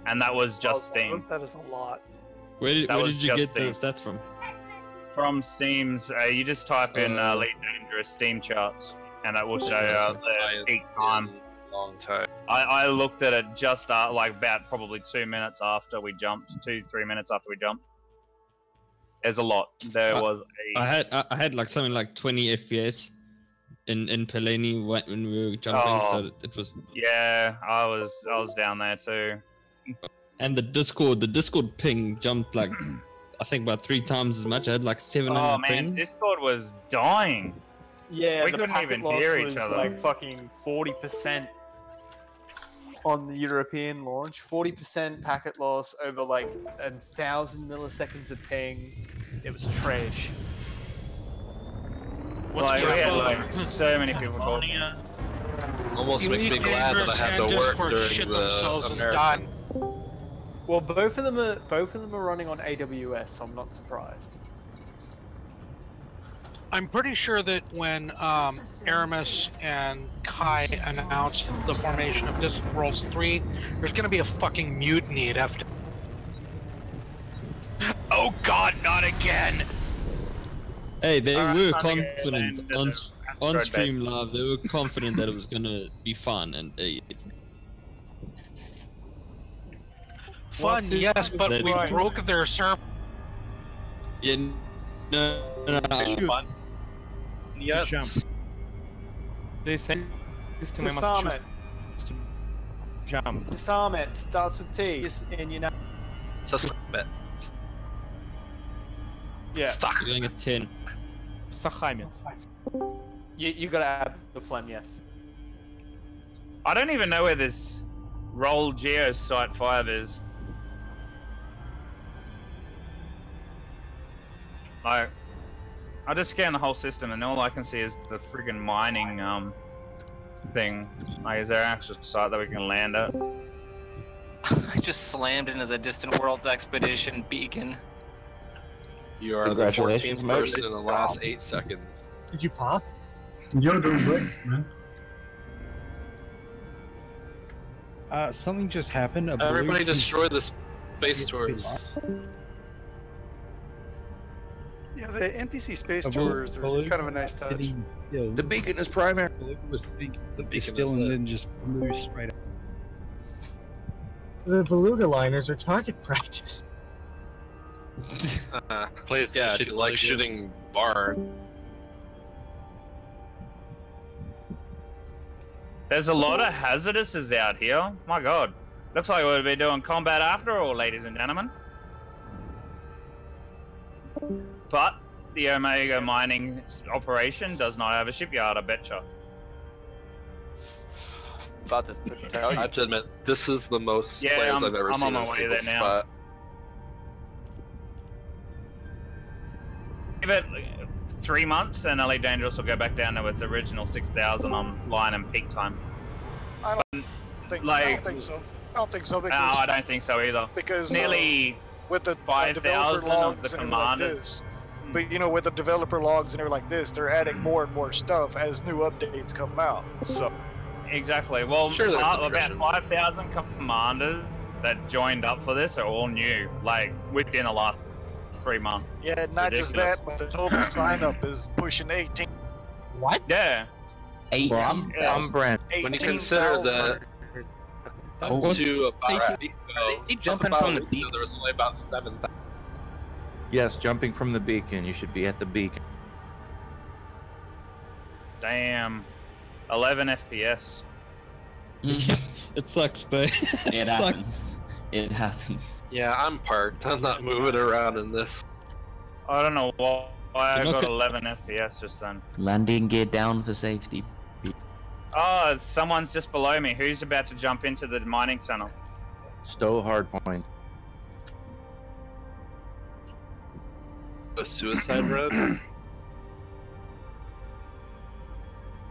and that was just Steam. That is a lot. Where did you get Steam. those stats from? From Steam's, you just type in Elite Dangerous Steam charts, and it will show you the peak time. Long time. I looked at it just like about probably 2 minutes after we jumped, 2-3 minutes after we jumped. There's a lot. There was a. I had like something like 20 FPS in Peleni when we were jumping, so it was. Yeah, I was down there too. And the Discord ping jumped like I think about 3 times as much. I had like 700 Oh man, ping. Discord was dying. Yeah, We the couldn't packet even loss hear each was other. like fucking 40% on the European launch. 40% packet loss over like 1,000 milliseconds of ping. It was trash. Like, we had like so many people talking. Almost makes me glad that I had to work during the American. Well, both of them are running on AWS, so I'm not surprised. I'm pretty sure that when Aramis and Kai announced the formation of Discworlds 3, there's gonna be a fucking mutiny at F. Oh God, not again! Hey, they Alright, were time to get confident into on the stream base. live. They were confident that it was gonna be fun, and Fun, yes, but we broke their server. yeah, no. Fun. Yes. Jump. They say this to my Disarm it. Jump. Disarm it. Starts with T. And you know. Suspect. Yeah. Stuck. You're going at 10. Сахамец. You gotta add the phlegm, yeah. I don't even know where this Roll Geo Site 5 is. Like, I just scanned the whole system and all I can see is the friggin' mining thing. Like, is there an actual site that we can land at? I just slammed into the Distant Worlds Expedition beacon. You are the 14th person in the last 8 seconds. Did you pop? You're doing great, man. Something just happened. Everybody destroy the space tours. Yeah, the NPC space tours are kind of a nice touch. The beacon is primary. The beacon still is and lit. then just flew straight up. The beluga liners are target practice. Plays yeah, if you like shooting barn. There's a lot of hazardouses out here. My god. Looks like we'll be doing combat after all, ladies and gentlemen. But the Omega mining operation does not have a shipyard, I betcha. I have to admit, this is the most players I've ever I'm seen on my in a way single there now. spot. Give it 3 months and Elite Dangerous will go back down to its original 6,000 on line and peak time. I don't think so. I don't think so because No, I don't think so either. Because nearly with the 5,000 of the commanders. But you know, with the developer logs and everything like this, they're adding more and more stuff as new updates come out. So exactly. Well, sure about 5,000 commanders that joined up for this are all new, like within the last 3 months. yeah, not just that, but the total sign up is pushing 18. What? Yeah. 18? I'm Brent. When you consider that up to about a week ago, jumping about from a the week ago, there was only about 7,000. Yes, jumping from the beacon. You should be at the beacon. Damn. 11 FPS. It sucks, but It happens. It happens. Yeah, I'm parked. I'm not moving around in this. I don't know why I You're not got go- 11 FPS just then. Landing gear down for safety. Oh, someone's just below me. Who's about to jump into the mining center? Stowe hardpoint. A suicide road?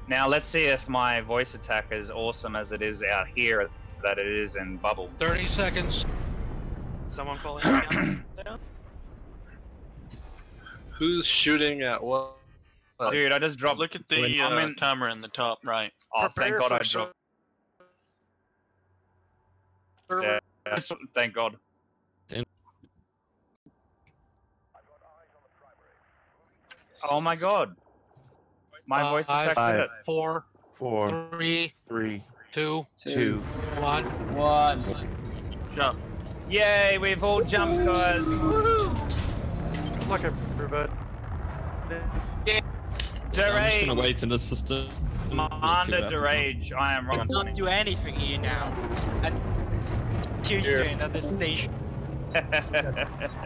Now let's see if my voice attack is awesome as it is out here that it is in Bubble. 30 seconds. Someone calling down? Who's shooting at what? Dude, I just dropped. Look at the camera in the top right. Oh, thank Prepare God for I dropped. server Yeah, Thank God. Oh my God. My voice detected it. 4, 3, 2, 1. Jump. Yay, we've all jumped, guys. Good luck, everybody. I'm just gonna wait in the system. Under Derage, I am wrong. Don't do anything here now. Until you get another station.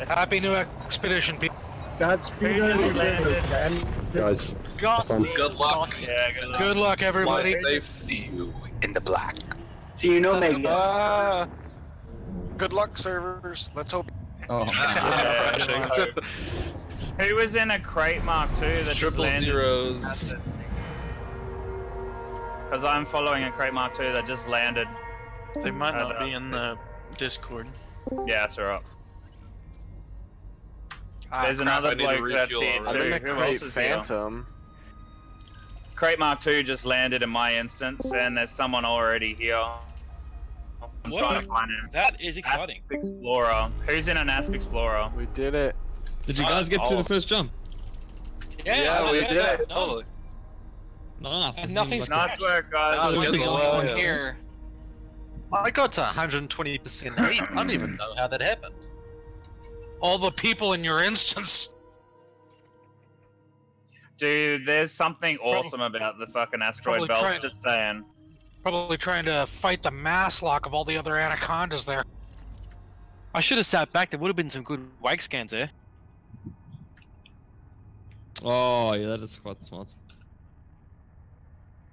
Happy new expedition, people. Godspeed, guys. Godspeed. Good luck. Yeah, good luck. Good luck, everybody. Fly safe. See you in the black. See you, no mega. Good luck, servers. Let's hope. Oh, Who was in a crate mark 2 that just Triple landed? zeros. Because I'm following a crate mark 2 that just landed. They might not be in the Discord. Yeah, that's alright. There's crap, another I need to bloke that's refuel here too. already. I'm in a Who crate else is here? Phantom. Crate Mark 2 just landed in my instance, and there's someone already here. I'm trying to find him. That is exciting. Asp Explorer. Who's in an Asp Explorer? We did it. Did you guys get through the first jump? Yeah, we did it. Totally. Nice. And nothing's Nice work, guys. Here. I got to 120% heat. I don't even know how that happened. All the people in your instance. Dude, there's something awesome about the fucking asteroid belt, just saying. Probably trying to fight the mass lock of all the other anacondas there. I should have sat back. There would have been some good wake scans there. Oh, yeah, that is quite smart.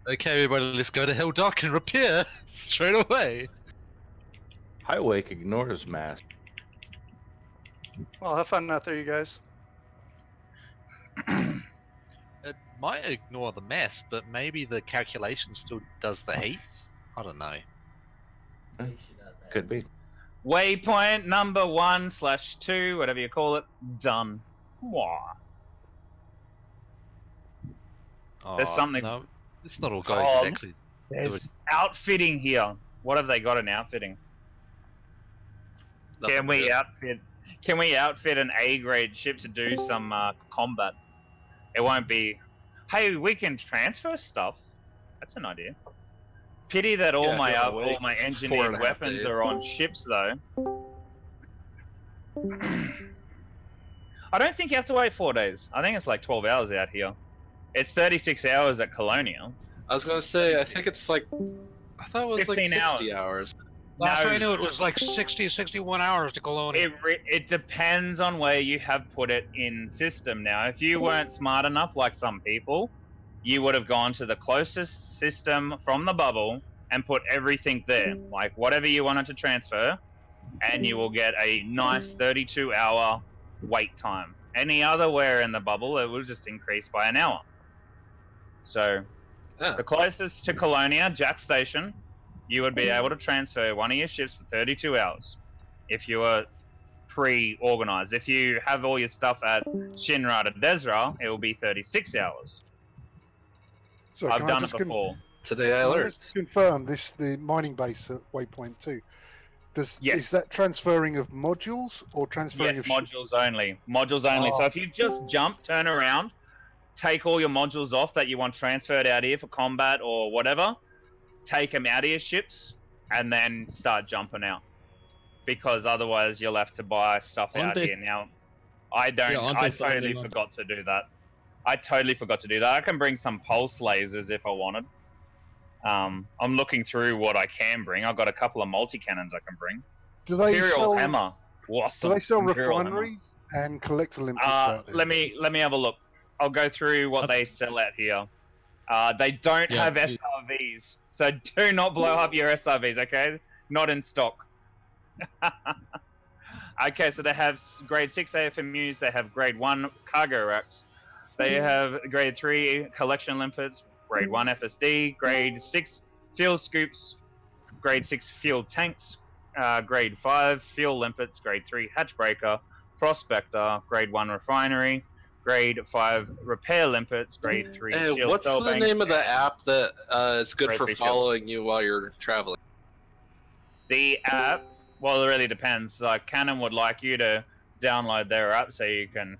Okay, everybody, let's go to Hell Dock and repair straight away. Highwake ignores mass. Well, have fun out there, you guys. It might ignore the mass, but maybe the calculation still does the heat. I don't know. Could be. Waypoint number 1/2, whatever you call it, done. Mwah. There's something. No, it's not all going exactly. There's outfitting here. What have they got in outfitting? Can we outfit an A-grade ship to do some combat? It won't be. Hey, we can transfer stuff. That's an idea. Pity that all my engineered weapons are on ships, though. I don't think you have to wait 4 days. I think it's like 12 hours out here. It's 36 hours at Colonia. I was gonna say, I think it's like, I thought it was like 60 hours. Last I knew it was like 60, 61 hours to Colonia. It depends on where you have put it in system now. If you weren't smart enough, like some people, you would have gone to the closest system from the bubble and put everything there, like whatever you wanted to transfer, and you will get a nice 32-hour wait time. Any other where in the bubble, it will just increase by an hour. So, the closest to Colonia, Jack Station, you would be able to transfer one of your ships for 32 hours if you were pre-organized. If you have all your stuff at Shinra to Desra, it will be 36 hours. So I've done it before. Today I learned. Just confirm this: the mining base at Waypoint 2. Is that transferring of modules or transferring of modules only. Modules only. So if you just jump, turn around, take all your modules off that you want transferred out here for combat or whatever, take them out of your ships, and then start jumping out. Because otherwise you'll have to buy stuff out here. Now, I totally forgot to do that. I can bring some pulse lasers if I wanted. I'm looking through what I can bring. I've got a couple of multi-cannons I can bring. Do they Imperial sell Hammer. Awesome. Do they sell Imperial refineries and collector limpets out there? Let me have a look. I'll go through what they sell out here. They don't have SRVs, so do not blow up your SRVs, okay? Not in stock. Okay, so they have grade 6 AFMUs, they have grade 1 cargo racks, they have grade 3 collection limpets, grade 1 FSD, grade 6 fuel scoops, grade 6 fuel tanks, grade 5 fuel limpets, grade 3 hatchbreaker, prospector, grade 1 refinery, grade 5 repair limpets, grade 3 shield what's cell the banks, name of the app that is good grade for 3 following you while you're traveling? The app Well, it really depends. Like Canon would like you to download their app so you can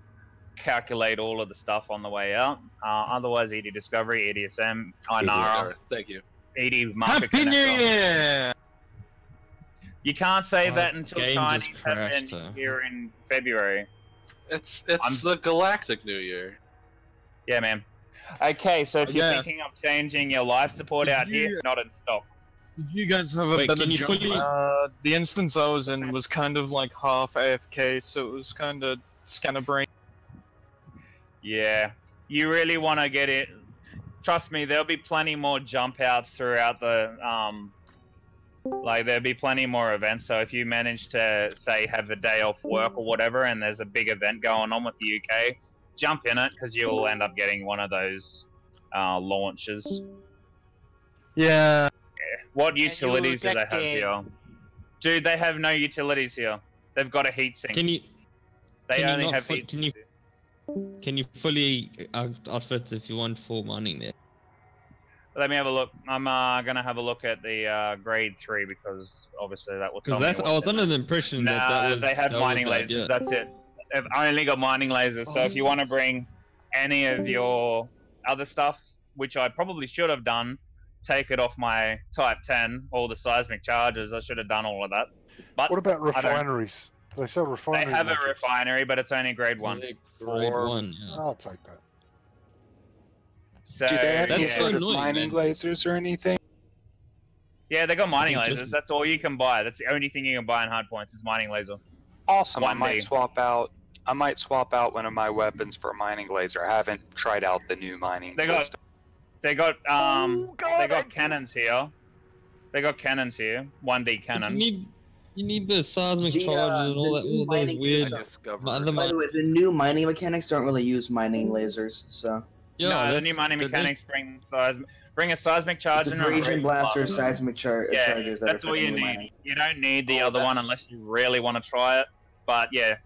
calculate all of the stuff on the way out. Otherwise, ED Discovery, EDSM, Inara, Thank you. ED Market Happy New Connector. Year! You can't say that until game just Chinese have been crashed, here in February. It's the Galactic New Year. Yeah, man. Okay, so if you're Yeah. thinking of changing your life support out here, not in stock. Did you guys have a Wait, better can you jump? fully- The instance I was in was kind of like half AFK, so it was kind of scanner brain. Yeah, you really want to get it. Trust me, there'll be plenty more jump outs throughout the like there'll be plenty more events. So if you manage to say have a day off work or whatever, and there's a big event going on with the UK, jump in it because you'll end up getting one of those launches. Yeah. What utilities do they get have the- here? Dude, they have no utilities here. They've got a heatsink. Can you? They can you only not have fu- heat. Can you fully outfit if you want full mining there? Let me have a look. I'm gonna have a look at the grade 3 because obviously that will tell Because me. I was under the impression that was they have that mining was the lasers. idea. That's it. They've only got mining lasers. So if you want to bring any of your other stuff, which I probably should have done, take it off my Type 10, all the seismic charges. I should have done all of that. But What about I don't- refineries? Do they sell They refineries? have a refinery, but it's only grade 1. Grade For- 1. Yeah. I'll take that. So Do they have any That's so sort of annoying, mining man. lasers or anything? yeah, they got mining think lasers. just- That's all you can buy. That's the only thing you can buy in hardpoints is mining laser. Awesome. I 1D. might swap out. I might swap out one of my weapons for a mining laser. I haven't tried out the new mining They got system. they got cannons here. They got cannons here. 1D cannon. You need the seismic The, charges and all the that. new All those mining weird. By the way, the new mining mechanics don't really use mining lasers, so. Yeah, no, the that's- new mining they- mechanics bring a seismic charge It's and abrasion blaster, blaster. seismic Yeah, charges. That that's are all you for new need. mining. You don't need the other one unless you really want to try it. But yeah,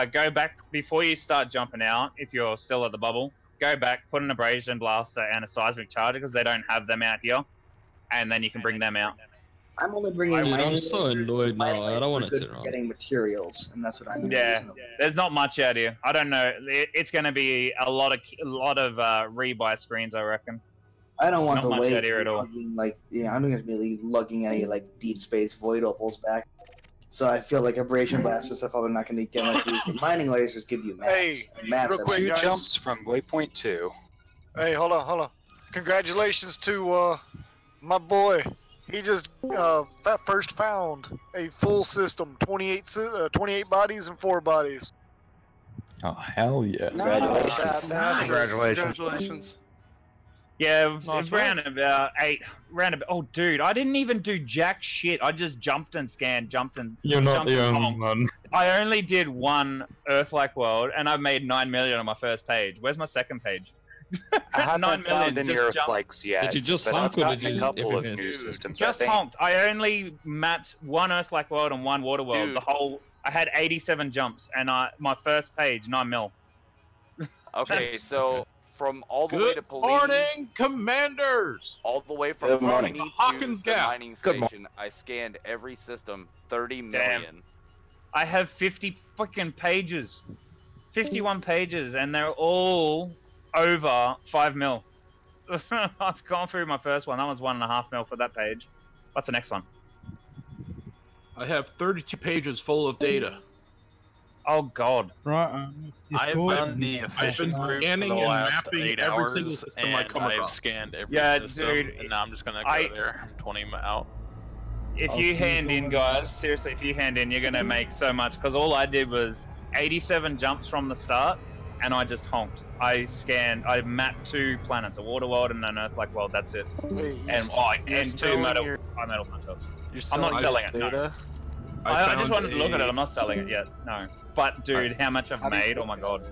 go back before you start jumping out. If you're still at the bubble, go back, put an abrasion blaster and a seismic charger because they don't have them out here, and then you can bring them out. I'm only bringing Dude, mining I'm so lasers. annoyed Mining now. I don't lasers want are to good sit for around. getting materials, and that's what I'm Yeah, using them. there's not much out here. I don't know. It's going to be a lot of rebuy screens, I reckon. I don't want Not the much way out here at all. lugging, like, yeah, I'm gonna be lugging any like deep space void opals back. So I feel like abrasion blaster stuff I'm not gonna get much use. But mining lasers give you mats. Hey, and mats real are quick, Two guys. jumps from waypoint 2. Hey, hold on. Congratulations to my boy. He just first found a full system, 28 bodies and 4 bodies. Oh, hell yeah. Congratulations. Yeah, Nice it's round about 8. Oh, dude, I didn't even do jack shit. I just jumped and scanned, You're not jumped the and only honked. one. I only did one Earth-like world, and I've made 9 million on my first page. Where's my second page? I haven't 9 million, found any just Earth jumped. likes yet. Did you just but honk I've or gotten did a you couple of everything new else? systems. Just I think. honked. I only mapped one Earth-like world and one water world. Dude. The whole. I had 87 jumps, and my first page 9 mil. Okay, so from all the way to Good Polini, morning, commanders! all the way from Good morning. Polini Hawkins to the Gap. mining Good station, I scanned every system 30 Damn. million. I have 50 freaking pages, 51 pages, and they're all over 5 mil. I've gone through my first one. That was 1.5 mil for that page. What's the next one? I have 32 pages full of data. Oh God! Right. I've done the efficient route for scanning the and last mapping 8 every hours, single system I and come I've across. scanned every Yeah, system, dude, and now I'm just gonna go I- there and 20 them out. If I'll you see hand you in, going guys, seriously, if you hand in, you're gonna make so much. Because all I did was 87 jumps from the start, and I just honked. I mapped 2 planets, a water world and an Earth-like world. That's it. Wait, And 2 metal planets. I'm not selling it. No. I just wanted to look at it. I'm not selling it yet. No. But dude, how much I've made? Oh my God.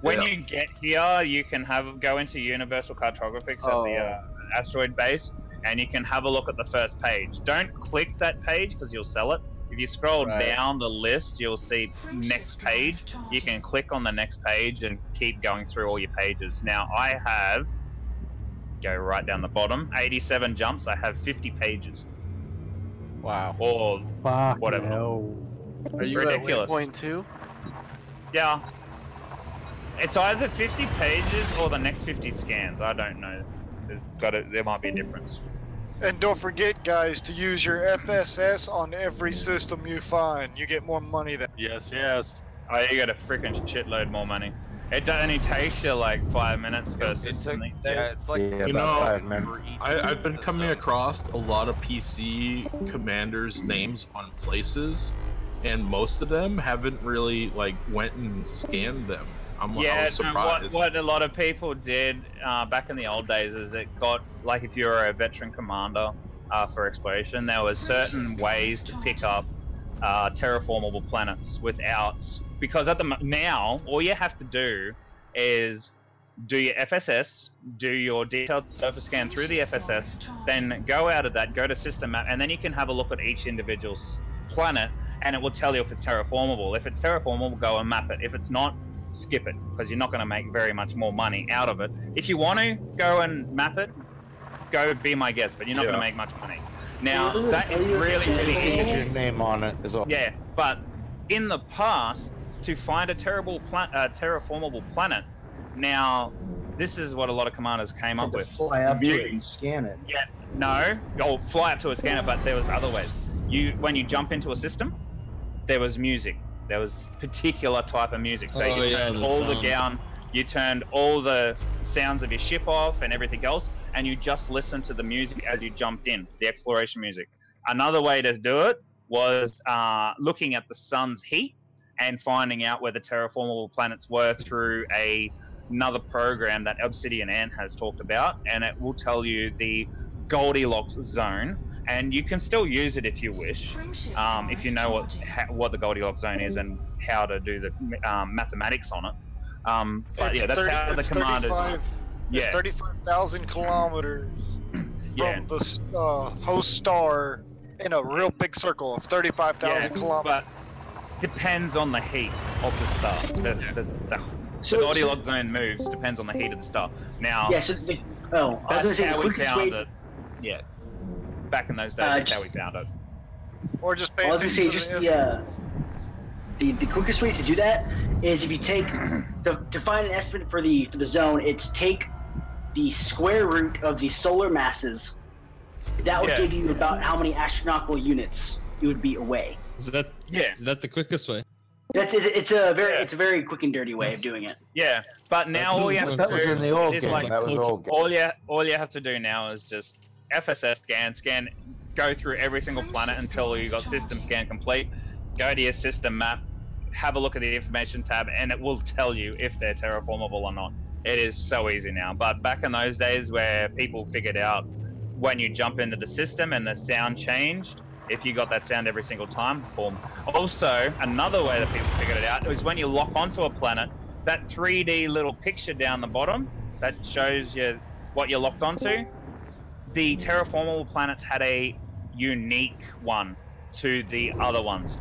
When you get here, you can go into Universal Cartographics at the asteroid base, and you can have a look at the first page. Don't click that page because you'll sell it. If you scroll down the list, you'll see next page. You can click on the next page and keep going through all your pages. Now I have, go right down the bottom, 87 jumps. I have 50 pages. Wow. Or Fuck whatever. no. Are you Ridiculous. at point 2? Yeah. It's either 50 pages or the next 50 scans. I don't know. There might be a difference. And don't forget, guys, to use your FSS on every system you find. You get more money then. Yes, yes. Oh, you get a freaking shitload more money. It only takes you like 5 minutes per system these days. Yeah, it's like Yeah, You about know, 5 minutes. I've been coming across a lot of PC commanders' names on places, and most of them haven't really like went and scanned them. I was surprised. What a lot of people did back in the old days is it got, like if you're a veteran commander for exploration, there was certain ways to pick up terraformable planets without, because now all you have to do is do your FSS, do your detailed surface scan through the FSS, then go out of that, go to system map, and then you can have a look at each individual planet, and it will tell you if it's terraformable. If it's terraformable, go and map it. If it's not, skip it, because you're not going to make very much more money out of it. If you want to go and map it, go be my guest, but you're not going to make much money. Now, that is really, really easy. Your name on it is all. Yeah, but in the past, to find a terraformable planet, now, this is what a lot of commanders came up with. Fly up to it and scan it. Yeah, no. Oh, fly up to a scanner, but there was other ways. When you jump into a system, there was music. There was particular type of music. So you turned all the down, you turned all the sounds of your ship off and everything else, and you just listened to the music as you jumped in, the exploration music. Another way to do it was looking at the sun's heat and finding out where the terraformable planets were through another program that Obsidian Ant has talked about, and it will tell you the Goldilocks zone. And you can still use it if you wish, if you know what the Goldilocks zone is and how to do the mathematics on it. But yeah, that's how the commanders. It's 35,000 kilometers from the host star in a real big circle of 35,000 kilometers. But depends on the heat of the star. The Goldilocks zone moves depends on the heat of the star. Now, yeah. So I was gonna say the quickest way. Yeah. Back in those days, that's how we found it. Or just I was gonna say just the quickest way to do that is if you take to find an estimate for the zone, it's take the square root of the solar masses. That would give you about how many astronomical units it would be away. Is that the quickest way? That's it. It's a very quick and dirty way of doing it. Yeah, but now all you have to do is like all you have to do now is just FSS scan, go through every single planet until you got system scan complete. Go to your system map, have a look at the information tab, and it will tell you if they're terraformable or not. It is so easy now. But back in those days where people figured out when you jump into the system and the sound changed, if you got that sound every single time, boom. Also, another way that people figured it out is when you lock onto a planet, that 3D little picture down the bottom that shows you what you're locked onto, the terraformable planets had a unique one to the other ones.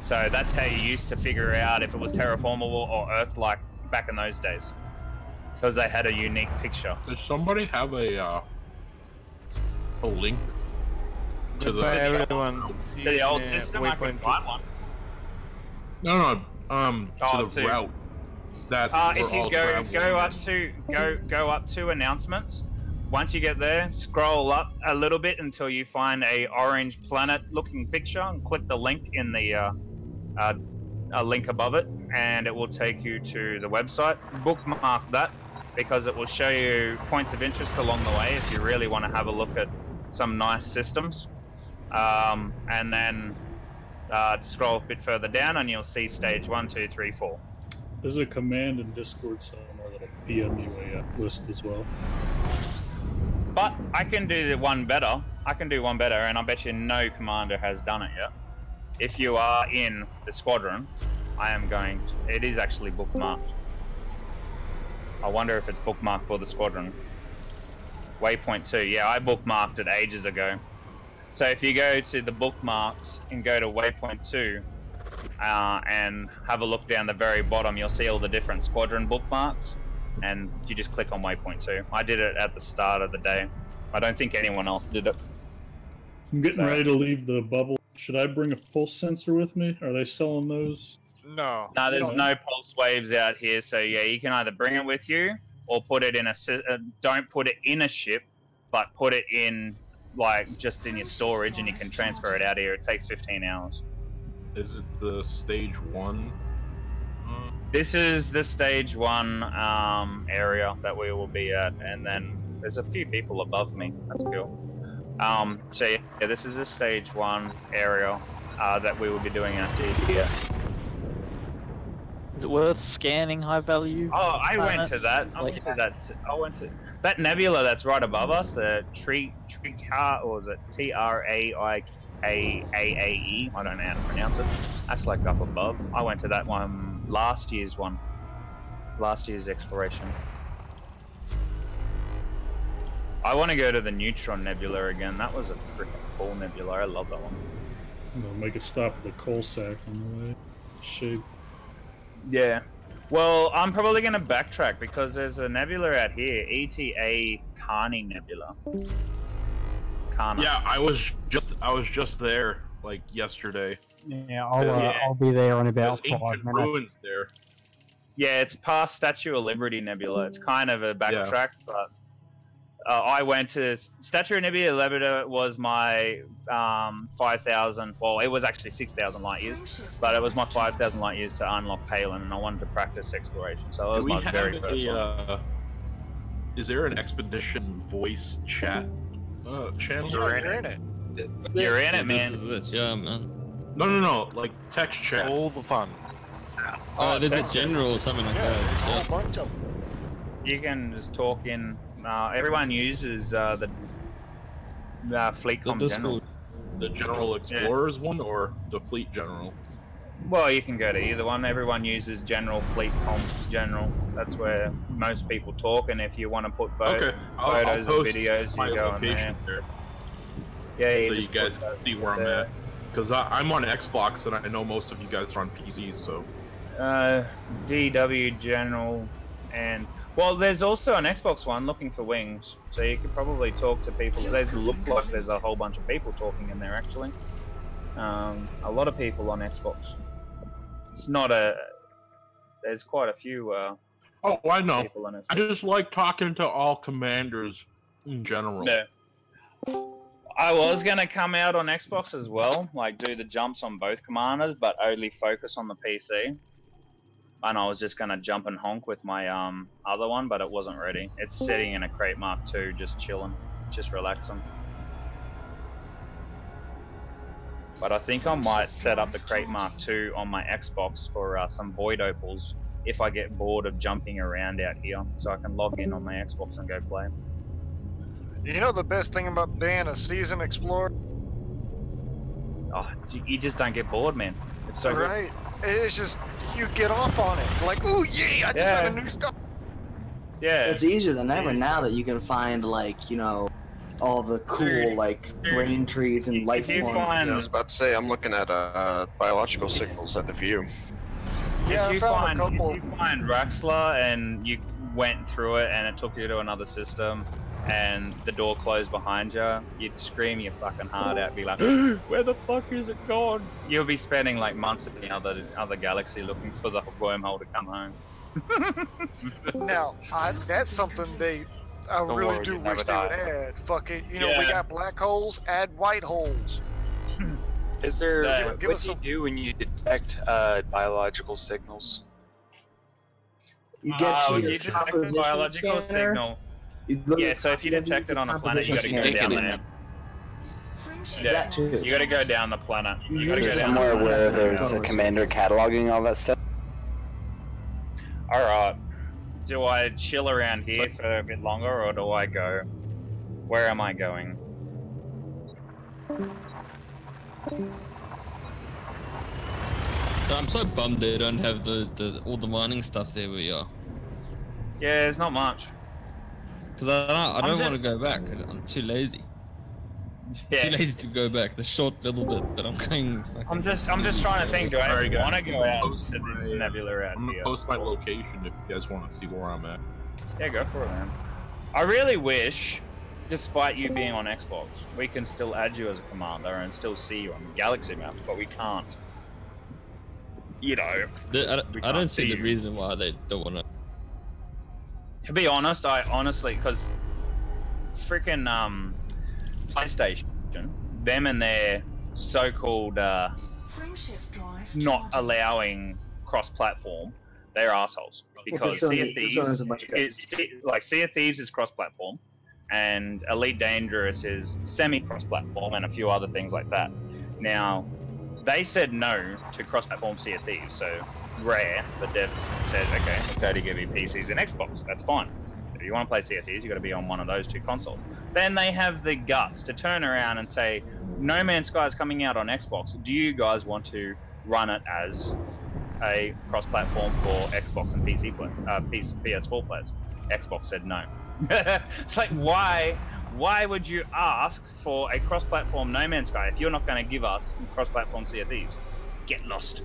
So that's how you used to figure out if it was terraformable or Earth-like back in those days, because they had a unique picture. Does somebody have a link to the old system? I can find one. No, to the route that if you go up to announcements. Once you get there, scroll up a little bit until you find a orange planet-looking picture, and click the link in the a link above it, and it will take you to the website. Bookmark that because it will show you points of interest along the way if you really want to have a look at some nice systems. And then scroll a bit further down, and you'll see stage 1, 2, 3, 4. There's a command in Discord somewhere that'll PM you a list as well. But I can do one better. And I bet you no commander has done it yet. If you are in the squadron, it is actually bookmarked. I wonder if it's bookmarked for the squadron. Waypoint 2, yeah, I bookmarked it ages ago. So if you go to the bookmarks and go to Waypoint 2, and have a look down the very bottom, you'll see all the different squadron bookmarks. And you just click on Waypoint 2. I did it at the start of the day. I don't think anyone else did it. I'm getting So- ready to leave the bubble. Should I bring a pulse sensor with me? Are they selling those? No. No, there's no pulse waves out here, so yeah, you can either bring it with you or put it in a. Don't put it in a ship, but put it in like just in your storage, and you can transfer it out here. It takes 15 hours. Is it the stage 1? This is the stage 1 area that we will be at, and then there's a few people above me. That's cool. So yeah, this is the stage 1 area that we will be doing our CMDR. Is it worth scanning high value? Oh, I went to planets? that. I went to that nebula that's right above us. The Trikaae, or is it Traikaae? I don't know how to pronounce it. That's like up above. I went to that one. Last year's exploration. I want to go to the Neutron Nebula again. That was a freaking cool nebula. I love that one. I'm gonna make a stop at the coal sack on the way. Shape. Yeah. Well, I'm probably going to backtrack because there's a nebula out here, ETA Carney Nebula. Carney. Yeah, I was just there like yesterday. Yeah, I'll be there in about There's 5 ancient minutes. ruins there. Yeah, it's past Statue of Liberty Nebula. It's kind of a backtrack, but I went to Statue of Nebula. Was my 5,000. Well, it was actually 6,000 light years, but it was my 5,000 light years to unlock Palin, and I wanted to practice exploration. So it was my very first one. Is there an expedition voice chat channel? You're in it. You're in it, man. This is it, yeah, man. No, like text chat. All the fun. Oh, there's a general or something like that. A Yeah. whole bunch of them. You can just talk in. Everyone uses the Fleet The Com Discord. General. The General Explorers one or the Fleet General? Well, you can go to either one. Everyone uses General Fleet Com General. That's where most people talk. And if you want to put Okay, I'll photos and post videos, my you go on location there. there. Yeah, So you just guys put can see where I'm there. at. Because I'm on Xbox and I know most of you guys are on PCs, so. DW General, and well, there's also an Xbox one looking for wings, so you could probably talk to people. There's look like there's a whole bunch of people talking in there actually. A lot of people on Xbox. It's not a. There's quite a few. Oh, I know. People on Xbox. I just like talking to all commanders in general. Yeah. I was gonna come out on Xbox as well, like do the jumps on both commanders, but only focus on the PC. And I was just gonna jump and honk with my other one, but it wasn't ready. It's sitting in a Crate Mark II, just chilling, just relaxing. But I think I might set up the Crate Mark II on my Xbox for some Void Opals if I get bored of jumping around out here, so I can log in on my Xbox and go play. You know the best thing about being a seasoned explorer? Oh, you just don't get bored, man. It's so good. Right. It's just, you get off on it. Like, ooh, yeah, I just had a new stuff. Yeah. It's easier than ever now that you can find, like, you know, all the cool, like, brain trees and life forms. I was about to say, I'm looking at biological signals at the view. Yeah, if you I found a couple. If you find Raxler and you went through it and it took you to another system and the door closed behind you, you'd scream your fucking heart out, be like, where the fuck is it gone? You'll be spending like months in the other galaxy looking for the wormhole to come home. Now, that's something I Don't really worry, do you wish never they would die. add. Fuck it, you know, we Yeah. got black holes, add white holes. Is there? Give What us do you some- do when you detect biological signals? You get to you your detect a composition biological scanner. signal. You go Yeah, so if you detect it on a planet, you gotta go down there. Yeah, That too. you gotta go down the planet. You gotta go down Somewhere the where planet. there's a commander cataloging all that stuff. Alright. Do I chill around here for a bit longer, or do I go? Where am I going? I'm so bummed they don't have all the mining stuff there where you are. Yeah, there's not much. Because I don't want to just- go back. I'm too lazy. Yeah. Too lazy to go back. The short little bit, but I'm going. I'm just trying to think. Do I Alright, guys, want to go out post to this my, nebula out I'm gonna here? post my location if you guys want to see where I'm at. Yeah, go for it, man. I really wish despite you being on Xbox, we can still add you as a commander and still see you on the Galaxy map, but we can't. You know, I don't see the reason why they don't want to. To be honest, I honestly, because freaking PlayStation, them and their so-called not allowing cross-platform, they're assholes. Because Sea of Thieves, Sea of Thieves is cross-platform, and Elite Dangerous is semi-cross-platform, and a few other things like that. Now, they said no to cross-platform Sea of Thieves, so Rare, the devs, said, okay, let's only give you PCs and Xbox. That's fine. If you want to play Sea of Thieves, you've got to be on one of those two consoles. Then they have the guts to turn around and say, No Man's Sky is coming out on Xbox. Do you guys want to run it as a cross-platform for Xbox and PS4 players? Xbox said no. It's like, why would you ask for a cross-platform No Man's Sky if you're not going to give us cross-platform Sea of Thieves? Get lost.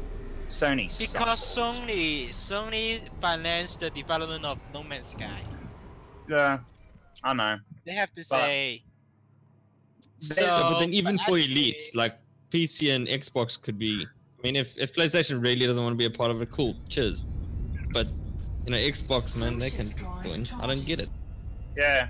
Sony Because Sony financed the development of No Man's Sky. Yeah, I know. They have to say. But then even for elites, like PC and Xbox could be. I mean, if PlayStation really doesn't want to be a part of it, cool, cheers. But you know, Xbox, man, they can join. I don't get it. Yeah,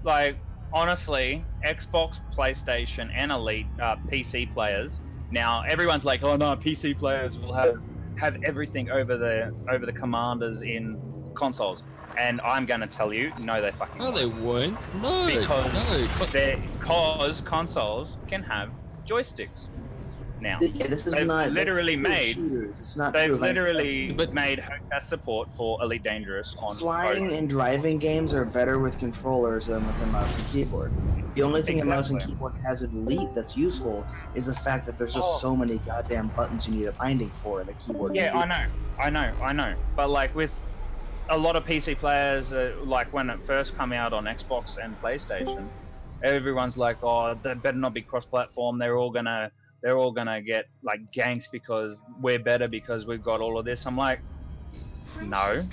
like honestly, Xbox, PlayStation, and Elite PC players. Now everyone's like, oh no, PC players will have everything over the commanders in consoles. And I'm going to tell you, no, they fucking won't. No, they won't. No, because consoles can have joysticks. Now, this is they've not literally made. Shooters. It's not they've true. literally made HOTAS support for Elite Dangerous on flying and driving games are better with controllers than with a mouse and keyboard. The only thing a mouse and keyboard has at Elite that's useful is the fact that there's just so many goddamn buttons you need a binding for in a keyboard. Yeah, I know. But like with a lot of PC players, like when it first came out on Xbox and PlayStation, everyone's like, oh, they better not be cross-platform. They're all gonna get like ganks because we're better because we've got all of this. I'm like, no,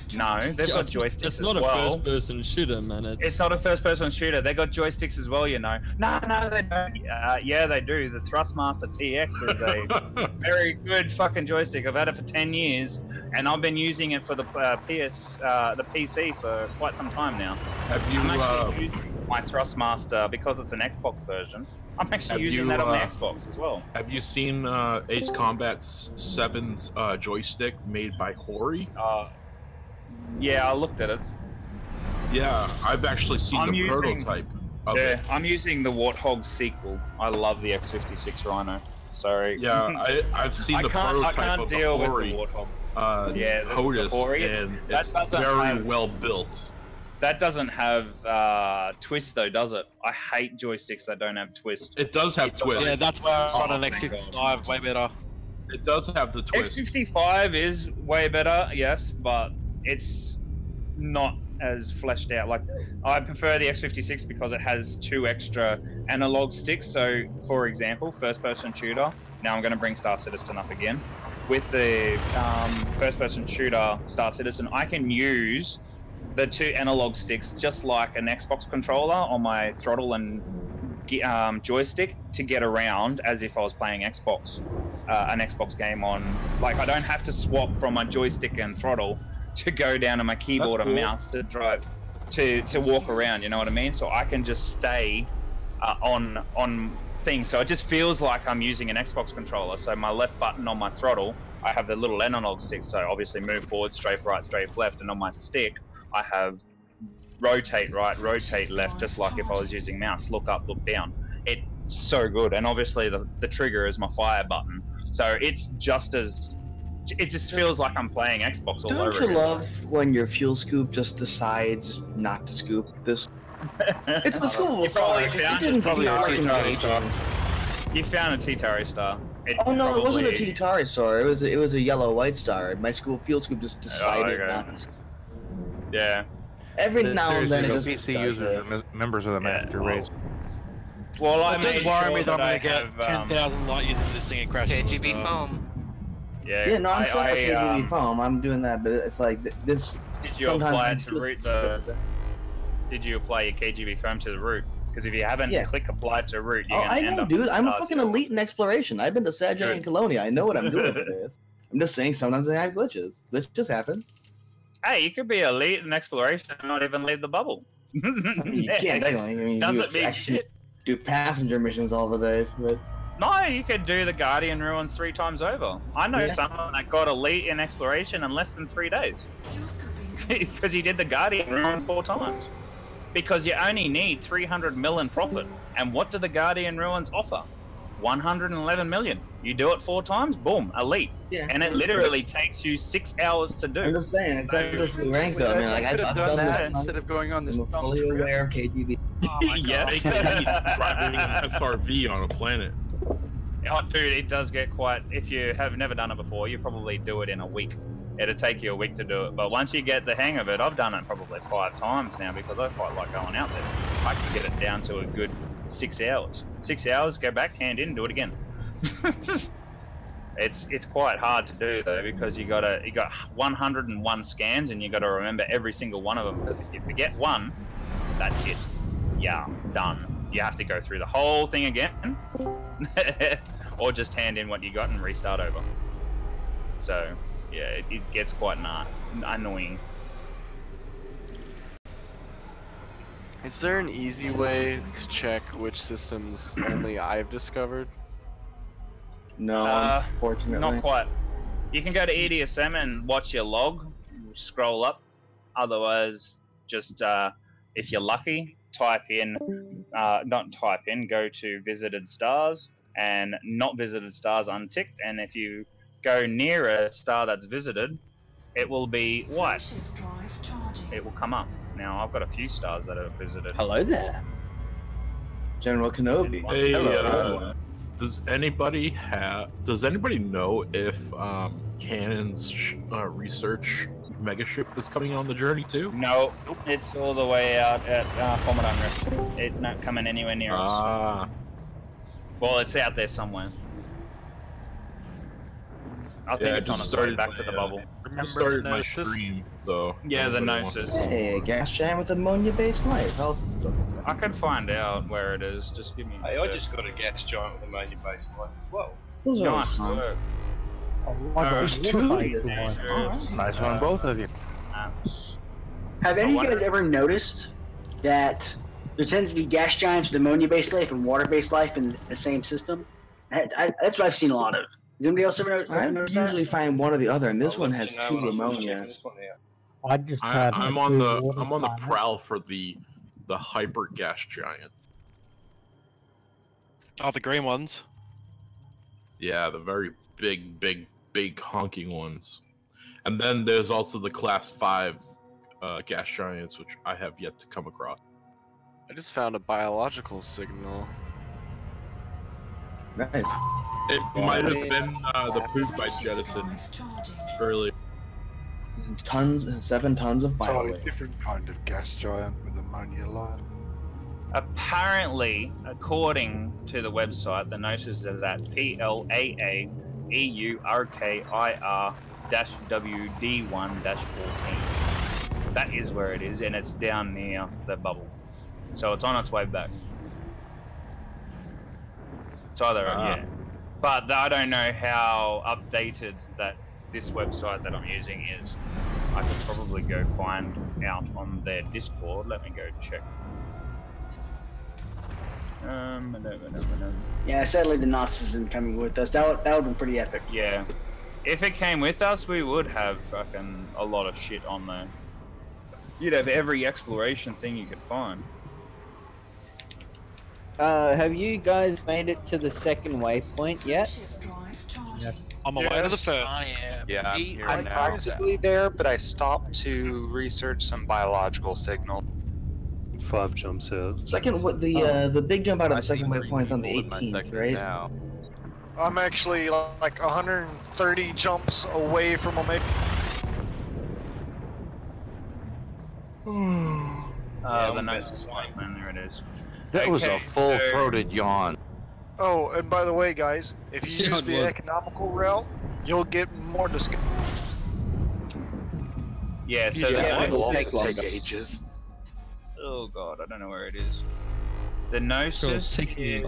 they've got joysticks. It's not a first-person shooter, man. It's not a first-person shooter. They got joysticks as well, you know. No, they don't. Yeah, they do. The Thrustmaster TX is a very good fucking joystick. I've had it for 10 years, and I've been using it for the the PC for quite some time now. I'm actually using my Thrustmaster because it's an Xbox version. I'm actually using that on the Xbox as well. Have you seen Ace Combat 7's joystick made by Hori? Yeah, I looked at it. Yeah, I've actually seen the prototype of it. I'm using the Warthog sequel. I love the X56 Rhino. Sorry. Yeah, I've seen the prototype of the Hori. The HOTAS, Hori, and it's very well built. That doesn't have twist though, does it? I hate joysticks that don't have twist. It does have twist. Yeah, that's why I run an X55 way better. It does have the twist. X55 is way better, yes, but it's not as fleshed out. Like, I prefer the X56 because it has 2 extra analog sticks. So, for example, first-person shooter. Now I'm going to bring Star Citizen up again. With the first-person shooter Star Citizen, I can use the 2 analog sticks just like an Xbox controller on my throttle and joystick to get around as if I was playing Xbox, an Xbox game on. Like, I don't have to swap from my joystick and throttle to go down to my keyboard and mouse to drive to walk around. You know what I mean? So I can just stay on things. So it just feels like I'm using an Xbox controller. So my left button on my throttle, I have the little analog stick. So obviously move forward, strafe right, strafe left, and on my stick, I have rotate right, rotate left, just like if I was using mouse, look up, look down. It's so good. And obviously the trigger is my fire button. So it's just as, it just feels like I'm playing Xbox all over again. Don't you love when your fuel scoop just decides not to scoop this? It's a scoopable star. It didn't feel like an agent. You found a T-Tari star. Oh no, it wasn't a T-Tari star. It was a yellow-white star. My field scoop just decided not to. Yeah. Every now and then it just PC users are members of the master race. Well, I it does worry me that I'm gonna get 10,000 light using this thing and crash. KGB foam. Yeah, no, I'm set for KGB foam. I'm doing that, but it's like this. Did you apply it to root the? did you apply your KGB foam to the route? Because if you haven't, Yeah. click apply to route, you're Oh, gonna I end know, up. dude. with I'm a stars fucking here. elite in exploration. I've been to Sajay and Colonia. I know what I'm doing for this. I'm just saying sometimes they have glitches. Glitches happen. Hey, you could be elite in exploration and not even leave the bubble. I mean, you can't technically. I mean, Doesn't you mean actually shit. do passenger missions all the day, but No, you could do the Guardian Ruins 3 times over. I know Yeah. someone that got elite in exploration in less than 3 days. It's because he did the Guardian Ruins 4 times. Because you only need 300 mil in profit. And what do the Guardian Ruins offer? 111 million. You do it 4 times, boom, elite. Yeah, and it that's literally takes you 6 hours to do. I'm just saying, it's not just the rank though. I mean, like, I've done that instead of going on this I'm dumb fully trip. aware of KGB. Yes. Driving an SRV on a planet. Oh, dude, it does get quite. If you have never done it before, you probably do it in a week. It'll take you a week to do it, but once you get the hang of it, I've done it probably 5 times now because I quite like going out there. I can get it down to a good 6 hours. 6 hours, go back, hand in, do it again. It's quite hard to do though because you got 101 scans and you got to remember every single one of them because if you forget one, that's it. Yeah, done. You have to go through the whole thing again, or just hand in what you got and restart over. So yeah, it gets quite annoying. Is there an easy way to check which systems only I've discovered? No, unfortunately. Not quite. You can go to EDSM and watch your log, scroll up. Otherwise, just if you're lucky, type in, go to visited stars and not visited stars unticked. And if you go near a star that's visited, it will be white. It will come up. Now, I've got a few stars that are visited. Hello there. General Kenobi. Hey, Hello. does anybody know if Cannon's research megaship is coming on the journey too? No, it's all the way out at Formadon Rift. It's not coming anywhere near us. Well, it's out there somewhere. I think it's on its way back to the bubble. Remember the Gnosis? Stream, so yeah, the Gnosis. Hey, a gas giant with ammonia-based life. I can find out where it is. Just give me. Hey, I just got a gas giant with ammonia-based life as well. Nice work. There's 2 of these. Nice one, both of you. Have any of you guys ever noticed that there tends to be gas giants with ammonia-based life and water-based life in the same system? That's what I've seen a lot of. Does anybody else ever notice that? I usually find one or the other, and this one has 2 ammonia. I'm on the prowl for the hyper gas giant. Oh, the green ones. Yeah, the very big honking ones. And then there's also the class 5 gas giants, which I have yet to come across. I just found a biological signal. Nice. It might have been the poop I jettisoned earlier. 7 tons of Totally biowaste. different kind of gas giant with ammonia life. Apparently, according to the website, the notice is at PLAAEURKIR-WD1-14. That is where it is, and it's down near the bubble. So it's on its way back. It's either, yeah. But I don't know how updated that this website that I'm using is. I could probably go find out on their Discord. Let me go check. Yeah, sadly the Gnosis isn't coming with us. That would have been pretty epic. Yeah. If it came with us, we would have fucking a lot of shit on there. You'd have every exploration thing you could find. Have you guys made it to the second waypoint yet? Yes. I'm away to the first. Yeah, I'm here now. Practically there, but I stopped to research some biological signal. 5 jumps out. The big jump out of the second waypoint's on the 18th, right? Now. I'm actually like 130 jumps away from a maybe. The nice man, there it is. That was a full-throated yawn. Oh, and by the way, guys, if you use the economical route, you'll get more discount. Yeah, so Yeah, the it'll Gnosis take ages. Oh god, I don't know where it is. The Gnosis is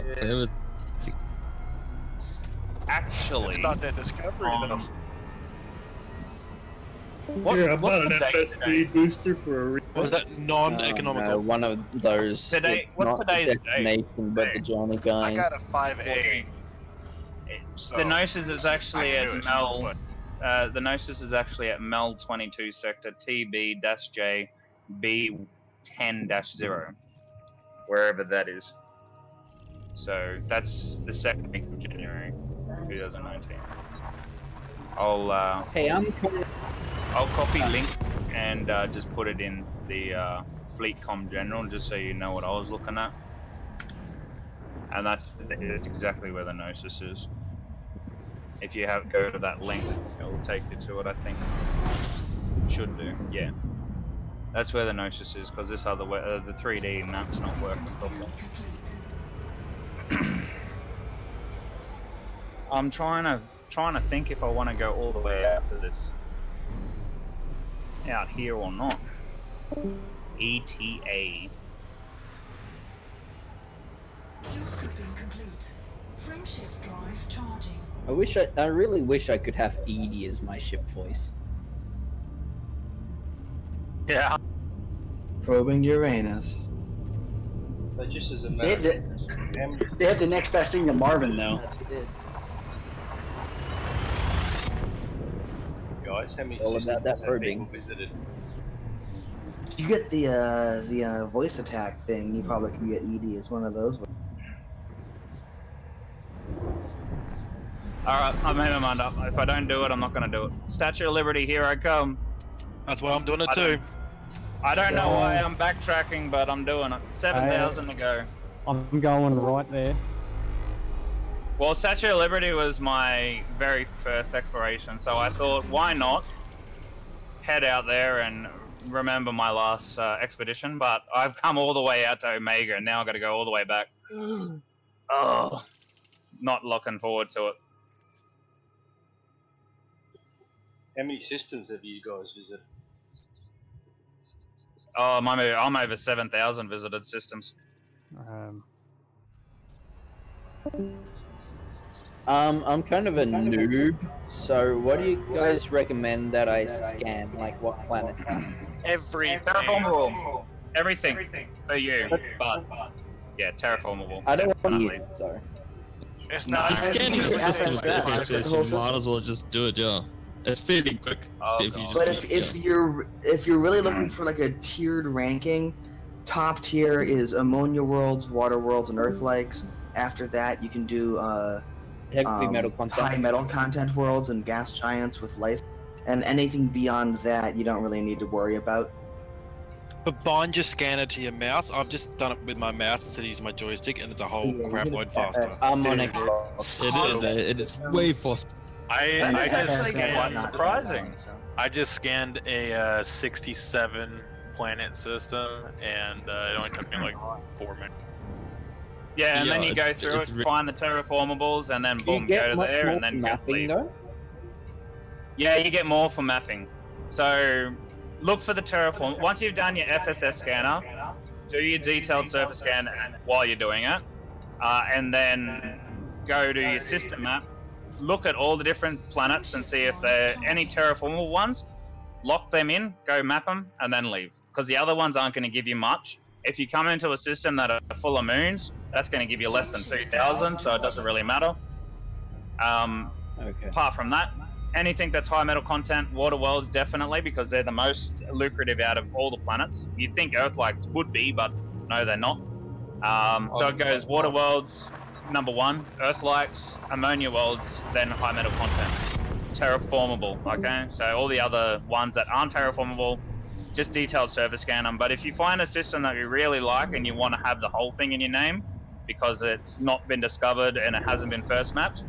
actually. It's about that discovery though. Yeah, what's about the an date FSB today? booster for a Was that non-economical? No, one of those. Today, it's what's not today's the destination, but the journey guys. I got a 5A. So, the Gnosis is actually I at knew it, Mel. The Gnosis is actually at Mel 22 sector TB-J B10-0, wherever that is. So that's the 2nd week of January, 2019. I'll Hey, I'll copy link and just put it in the FleetCom General, just so you know what I was looking at. And that's exactly where the Gnosis is. If you go to that link, it'll take you to it, I think. It should do, yeah. That's where the Gnosis is, because this other way, the 3D map's not working properly. I'm trying to think if I want to go all the way out to this, out here or not. ETA. Frameshift drive charging. I really wish I could have Edie as my ship voice. Yeah. Probing Uranus. So just as a They have the next best thing to Marvin, though. That's it. Guys, how many All systems about that have probing. people visited? If you get the voice attack thing, you probably can get ED as one of those. Alright, I'm having my mind up. If I don't do it, I'm not gonna do it. Statue of Liberty, here I come. That's why I'm doing it too. I don't know why I'm backtracking, but I'm doing it. 7,000 to go. I'm going right there. Well, Statue of Liberty was my very first exploration, so I thought, why not head out there and remember my last expedition, but I've come all the way out to Omega, and now I've got to go all the way back. Oh, not looking forward to it. How many systems have you guys visited? Oh, I'm over 7,000 visited systems. I'm kind of a noob, so what do you guys recommend that I scan? Like what planets? Everything. Terraformable. Everything for you, but yeah, terraformable. I don't want to definitely. use it, so. It's not. Scanning the systems FSS, process, you might as well just do it, yeah. It's fairly quick. Oh, if you just But do it, if you're really looking for like a tiered ranking, top tier is ammonia worlds, water worlds, and earth likes. After that, you can do Heavy metal content. high metal content worlds and gas giants with life, and anything beyond that you don't really need to worry about. But bind your scanner to your mouse. I've just done it with my mouse instead of using my joystick, and it's a whole crap load faster. I'm on Xbox. It is way faster. I just scanned. Surprising. I just scanned a 67 planet system, and it only took me like 4 minutes. Yeah, and then you go through it, find the terraformables, and then boom, go to there, and then leave. Yeah, you get more for mapping. So look for the terraform. Once you've done your FSS scanner, do your detailed surface scan while you're doing it, and then go to your system map. Look at all the different planets and see if there are any terraformable ones. Lock them in, go map them, and then leave. Because the other ones aren't going to give you much. If you come into a system that are full of moons, that's going to give you less than 2,000, so it doesn't really matter. Apart from that, anything that's high metal content, water worlds definitely, because they're the most lucrative out of all the planets. You'd think Earth-likes would be, but no, they're not. So it goes water worlds, number 1, Earth-likes, ammonia worlds, then high metal content. Terraformable, okay? So all the other ones that aren't terraformable, just detailed surface scan them. But if you find a system that you really like and you want to have the whole thing in your name because it's not been discovered and it hasn't been first mapped,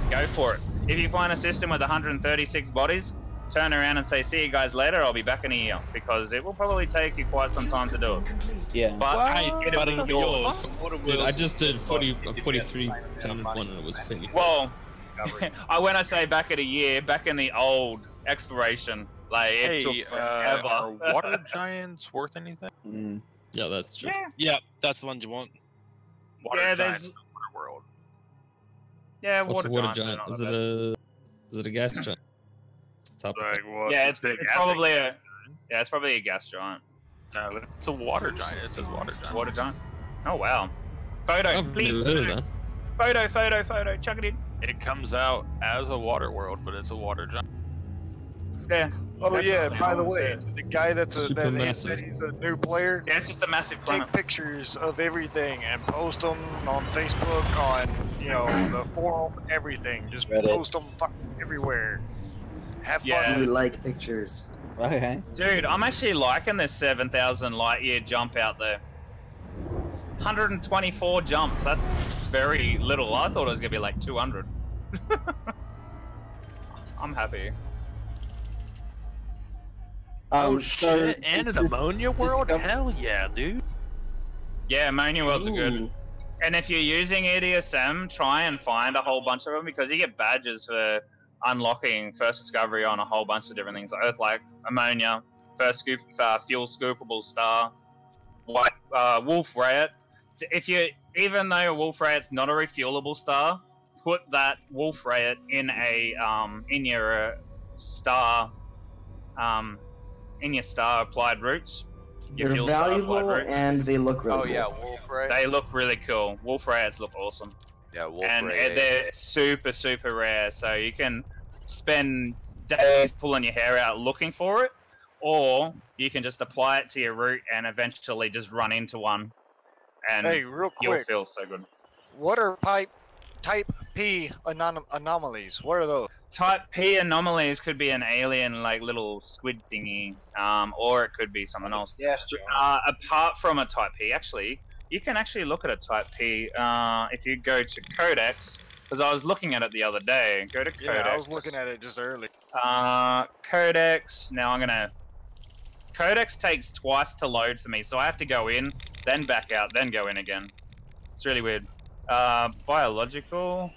go for it. If you find a system with 136 bodies, turn around and say, see you guys later, I'll be back in a year, because it will probably take you quite some time to do it. Yeah. But it'll be yours. Dude, I just did 43 planet one and it was finished. Well, when I say back in a year, back in the old exploration, like it took forever. Are water giants worth anything? Yeah, that's true. Yeah, that's the ones you want. Water Yeah, giants there's- in the water world. Yeah, What's water a water giants are giant? not Is that it a gas giant? Type of Like thing. what? Yeah, it's big probably a it's probably a gas giant. No, it's a water giant. It says water giant. Water giant. Oh wow. Photo, I've please. never heard of Photo. that. Photo. Chuck it in. It comes out as a water world, but it's a water giant. Yeah. Oh That's yeah, what by the they way, said. the guy that he's Supermassive. a new player. Yeah, it's just a massive Take planet. pictures of everything and post them on Facebook, on the forum, everything. Just Reddit. post them everywhere. Have fun. Yeah. We like pictures. Okay. Dude, I'm actually liking this 7,000 light year jump out there. 124 jumps. That's very little. I thought it was gonna be like 200. I'm happy. Oh so shit! And an ammonia world? discover- Hell yeah, dude. Yeah, ammonia worlds are good. Ooh. And if you're using EDSM, try and find a whole bunch of them because you get badges for unlocking first discovery on a whole bunch of different things. Earth like ammonia, first scoop, fuel scoopable star, white wolf riot. If you, even though wolf riot's not a refuelable star, put that wolf riot in a in your star applied routes. Your They're fuel star applied valuable routes. and they look really Oh cool. yeah, wolf ray. They look really cool. Wolf rats look awesome. Yeah, wolf And ray. they're super, super rare. So you can spend days pulling your hair out looking for it, or you can just apply it to your route and eventually just run into one. And Hey, real you'll quick, feel so good. what are type P anomalies? What are those? Type P anomalies could be an alien, like little squid thingy, or it could be something else. Yes, Apart from a Type P, actually, you can actually look at a Type P if you go to Codex, because I was looking at it the other day. Go to Codex. Yeah, I was looking at it just early. Codex. Now I'm gonna. Codex takes twice to load for me, so I have to go in, then back out, then go in again. It's really weird. Biological,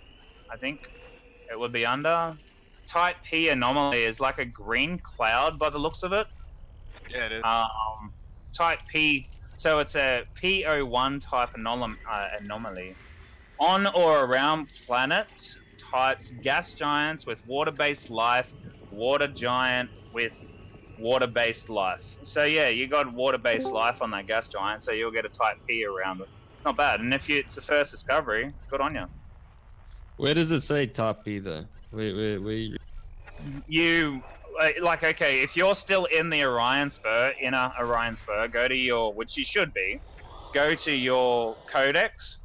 I think it would be under. Type P anomaly is like a green cloud by the looks of it. Yeah, it is. Type P, so it's a P01 type anomaly. On or around planet types gas giants with water-based life, water giant with water-based life. So yeah, you got water-based life on that gas giant, so you'll get a Type P around it. Not bad. And if it's the first discovery, good on you. Where does it say Type P though? Where You like, okay, if you're still in the Orion Spur, inner Orion Spur, go to your, which you should be, go to your Codex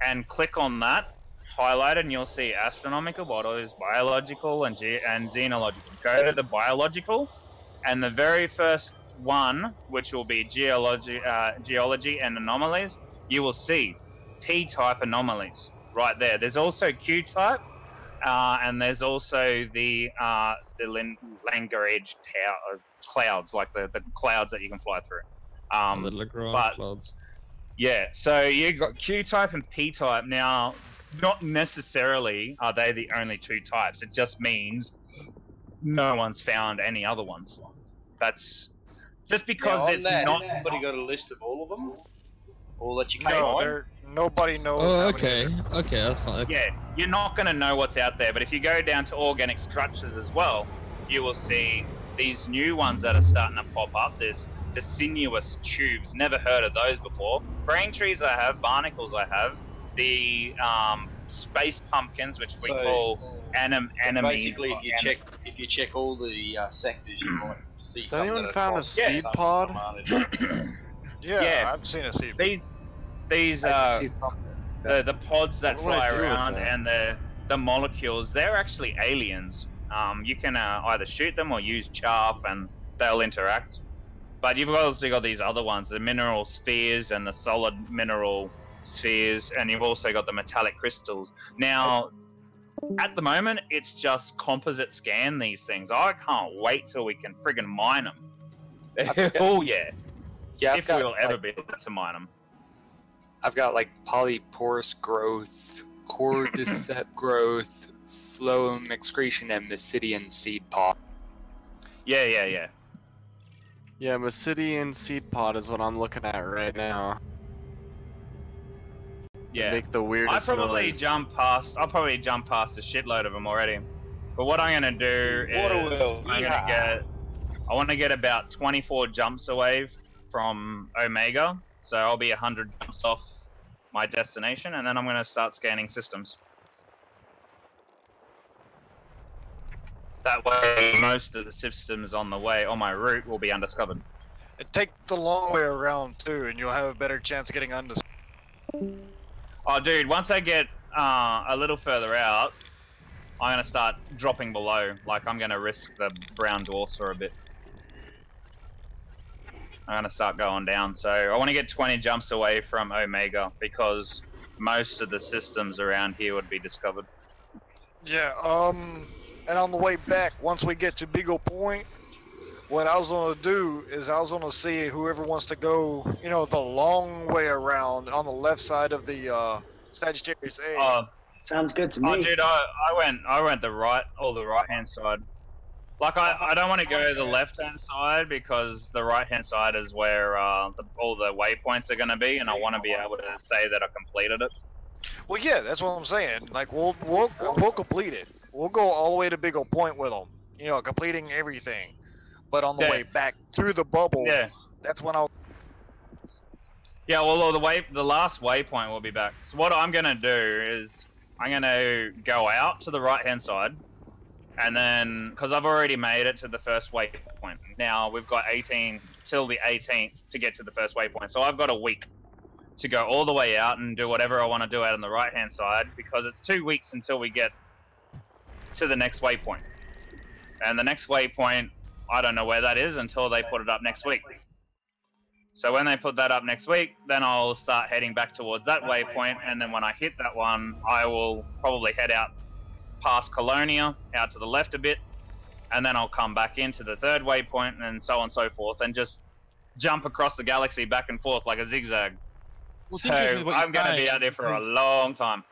and click on that, highlight it, and you'll see astronomical bodies, biological, and xenological. Go to the biological, and the very first one, which will be geology and anomalies, you will see P-type anomalies right there. There's also Q-type, and there's also the Lagrange clouds, like the clouds that you can fly through. the Lagrange clouds. Yeah, so you got Q-type and P-type. Now, not necessarily are they the only two types. It just means no one's found any other ones. That's just because now, on it's that, not. has anybody got a list of all of them? Or that you can No, find? nobody knows. Oh, how okay. many Okay, that's fine. Yeah, you're not going to know what's out there, but if you go down to organic structures as well, you will see these new ones that are starting to pop up. There's the sinuous tubes, never heard of those before. Brain trees I have, barnacles I have, the space pumpkins, which we call enemies. Basically, if you check all the sectors, you might see Has some anyone that are found a crossed, seed some pod? Yeah, I've seen a seed pod. These the pods that What would I fly do with around that? and the molecules, they're actually aliens. You can either shoot them or use chaff and they'll interact. But you've also got these other ones, the mineral spheres and the solid mineral spheres, and you've also got the metallic crystals. Now, at the moment, it's just composite scan these things. I can't wait till we can friggin' mine them. Oh yeah. Yeah, if we'll ever be able to mine them. I've got like polyporous growth, cordyceps growth, phloem excretion, and Mysidian seed pod. Yeah. Yeah, Macidian Seed Pod is what I'm looking at right now. Yeah. Make the weirdest I'll probably noise. jump past a shitload of them already. But what I'm gonna do is I want to get about 24 jumps away from Omega, so I'll be 100 jumps off my destination, and then I'm gonna start scanning systems. That way, most of the systems on my route will be undiscovered. And take the long way around too, and you'll have a better chance of getting undiscovered. Oh, dude, once I get a little further out, I'm gonna start dropping below. Like, I'm gonna risk the brown dwarfs for a bit. I'm gonna start going down. So I want to get 20 jumps away from Omega because most of the systems around here would be discovered. Yeah. And on the way back, once we get to Beagle Point, what I was gonna do is I was gonna see whoever wants to go, you know, the long way around on the left side of the Sagittarius A. Sounds good to me. Oh, dude, I went the right hand side. Like, I don't want to go the left hand side because the right hand side is where all the waypoints are gonna be, and I want to be able to say that I completed it. Well, yeah, that's what I'm saying. Like, we'll complete it. We'll go all the way to Beagle Point with them. You know, completing everything. But on the way back through the bubble, that's when I'll. Yeah, well, the last waypoint will be back. So what I'm gonna do is I'm gonna go out to the right hand side, and then because I've already made it to the first waypoint. Now we've got 18 till the 18th to get to the first waypoint, so I've got a week to go all the way out and do whatever I want to do out on the right hand side because it's 2 weeks until we get to the next waypoint. And the next waypoint, I don't know where that is until they put it up next week. So when they put that up next week, then I'll start heading back towards that waypoint, and then when I hit that one, I will probably head out past Colonia, out to the left a bit, and then I'll come back into the third waypoint, and so on and so forth, and just jump across the galaxy back and forth like a zigzag. Well, So I'm going to be out there for a long time.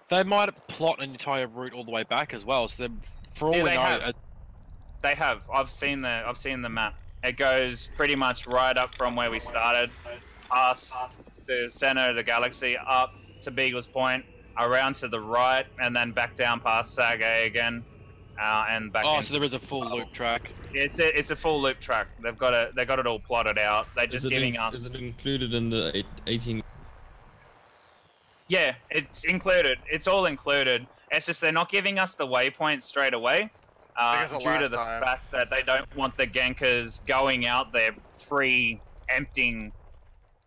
They might plot an entire route all the way back as well. So for all we know, they have. I've seen the map. It goes pretty much right up from where we started, past the center of the galaxy, up to Beagle's Point, around to the right, and then back down past Sag A again, and back. Oh, so there is a full loop track. It's a full loop track. They got it all plotted out. They're just giving us. Is it included in the 18? Yeah, it's included. It's all included. It's just they're not giving us the waypoints straight away. Due to the fact that they don't want the gankers going out there free, emptying.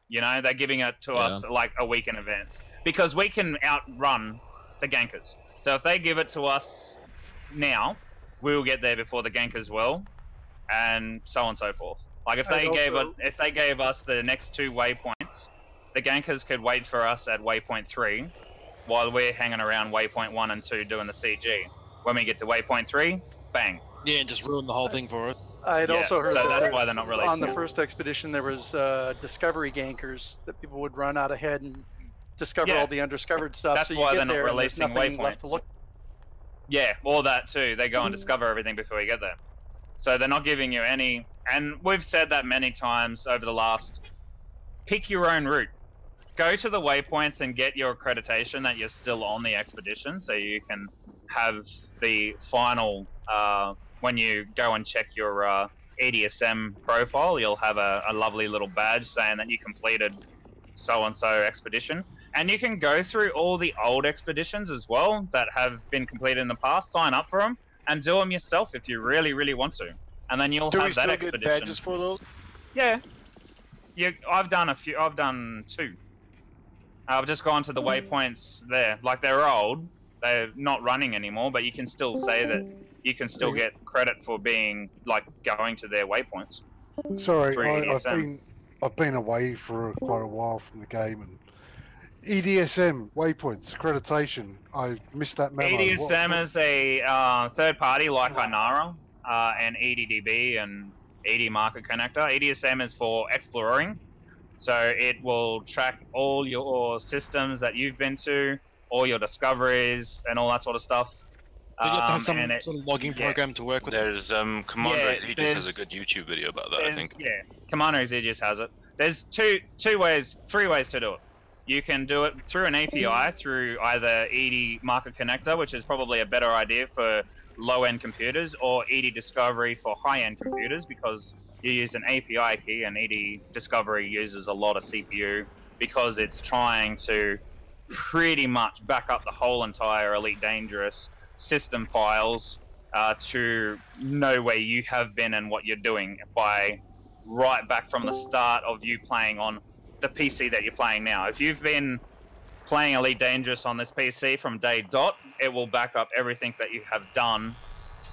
You know, they're giving it to us like a week in advance because we can outrun the gankers. So if they give it to us now, we'll get there before the gankers will, and so on and so forth. Like if they gave us the next 2 waypoints, the gankers could wait for us at waypoint 3, while we're hanging around waypoint 1 and 2 doing the CG. When we get to waypoint 3, bang. Yeah, and just ruin the whole thing for it. I'd also heard so that that's why they're not releasing on the it. first expedition there was discovery gankers that people would run out ahead and discover all the undiscovered stuff. That's so why you they're get not there releasing and there's nothing left to waypoints. look. Yeah, all that too. They go and discover everything before you get there. So they're not giving you any. And we've said that many times over the last. Pick your own route. Go to the waypoints and get your accreditation that you're still on the expedition, so you can have the final. When you go and check your EDSM profile, you'll have a lovely little badge saying that you completed so-and-so expedition. And you can go through all the old expeditions as well that have been completed in the past, sign up for them, and do them yourself if you really, really want to. And then you'll have that expedition. Do we still get badges for those? Yeah. I've done a few. I've done 2. I've just gone to the waypoints there. Like, they're old. They're not running anymore, but you can still say that you can still get credit for being, like, going to their waypoints. Sorry, I've been away for quite a while from the game, and EDSM waypoints accreditation. I missed that memo. EDSM is a third party like Inara and EDDB and ED Market Connector. EDSM is for exploring, so it will track all your systems that you've been to, all your discoveries, and all that sort of stuff. you have to have some and it- sort of logging yeah. program to work with. There's Commander Yeah, Exegius has a there's- good YouTube video about that, I think. Yeah, Commander Exegius has it. There's three ways to do it. You can do it through an API, through either ED Market Connector, which is probably a better idea for low-end computers, or ED Discovery for high-end computers, because you use an API key, and ED Discovery uses a lot of CPU because it's trying to pretty much back up the whole entire Elite Dangerous system files to know where you have been and what you're doing by right back from the start of you playing on the PC that you're playing now. If you've been playing Elite Dangerous on this PC from day dot, it will back up everything that you have done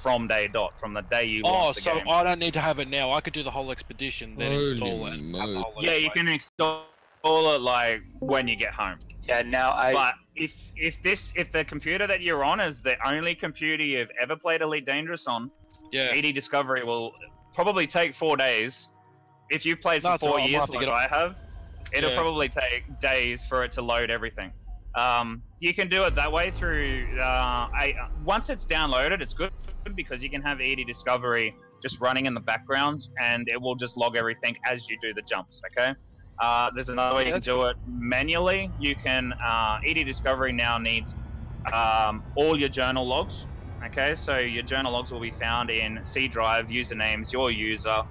from day dot, from the day you launched the game. I don't need to have it now. I could do the whole expedition, then install it. And have the whole Yeah, you can install it like when you get home. Yeah, now But if the computer that you're on is the only computer you've ever played Elite Dangerous on, ED Discovery will probably take 4 days. If you've played for No, it's 4 alright, I'll years have to like get I have, it'll Yeah. probably take days for it to load everything. You can do it that way through. Once it's downloaded, it's good because you can have ED Discovery just running in the background, and it will just log everything as you do the jumps. Okay. There's another way you can do it manually. You can. ED Discovery now needs all your journal logs. Okay, so your journal logs will be found in C drive, usernames, your user,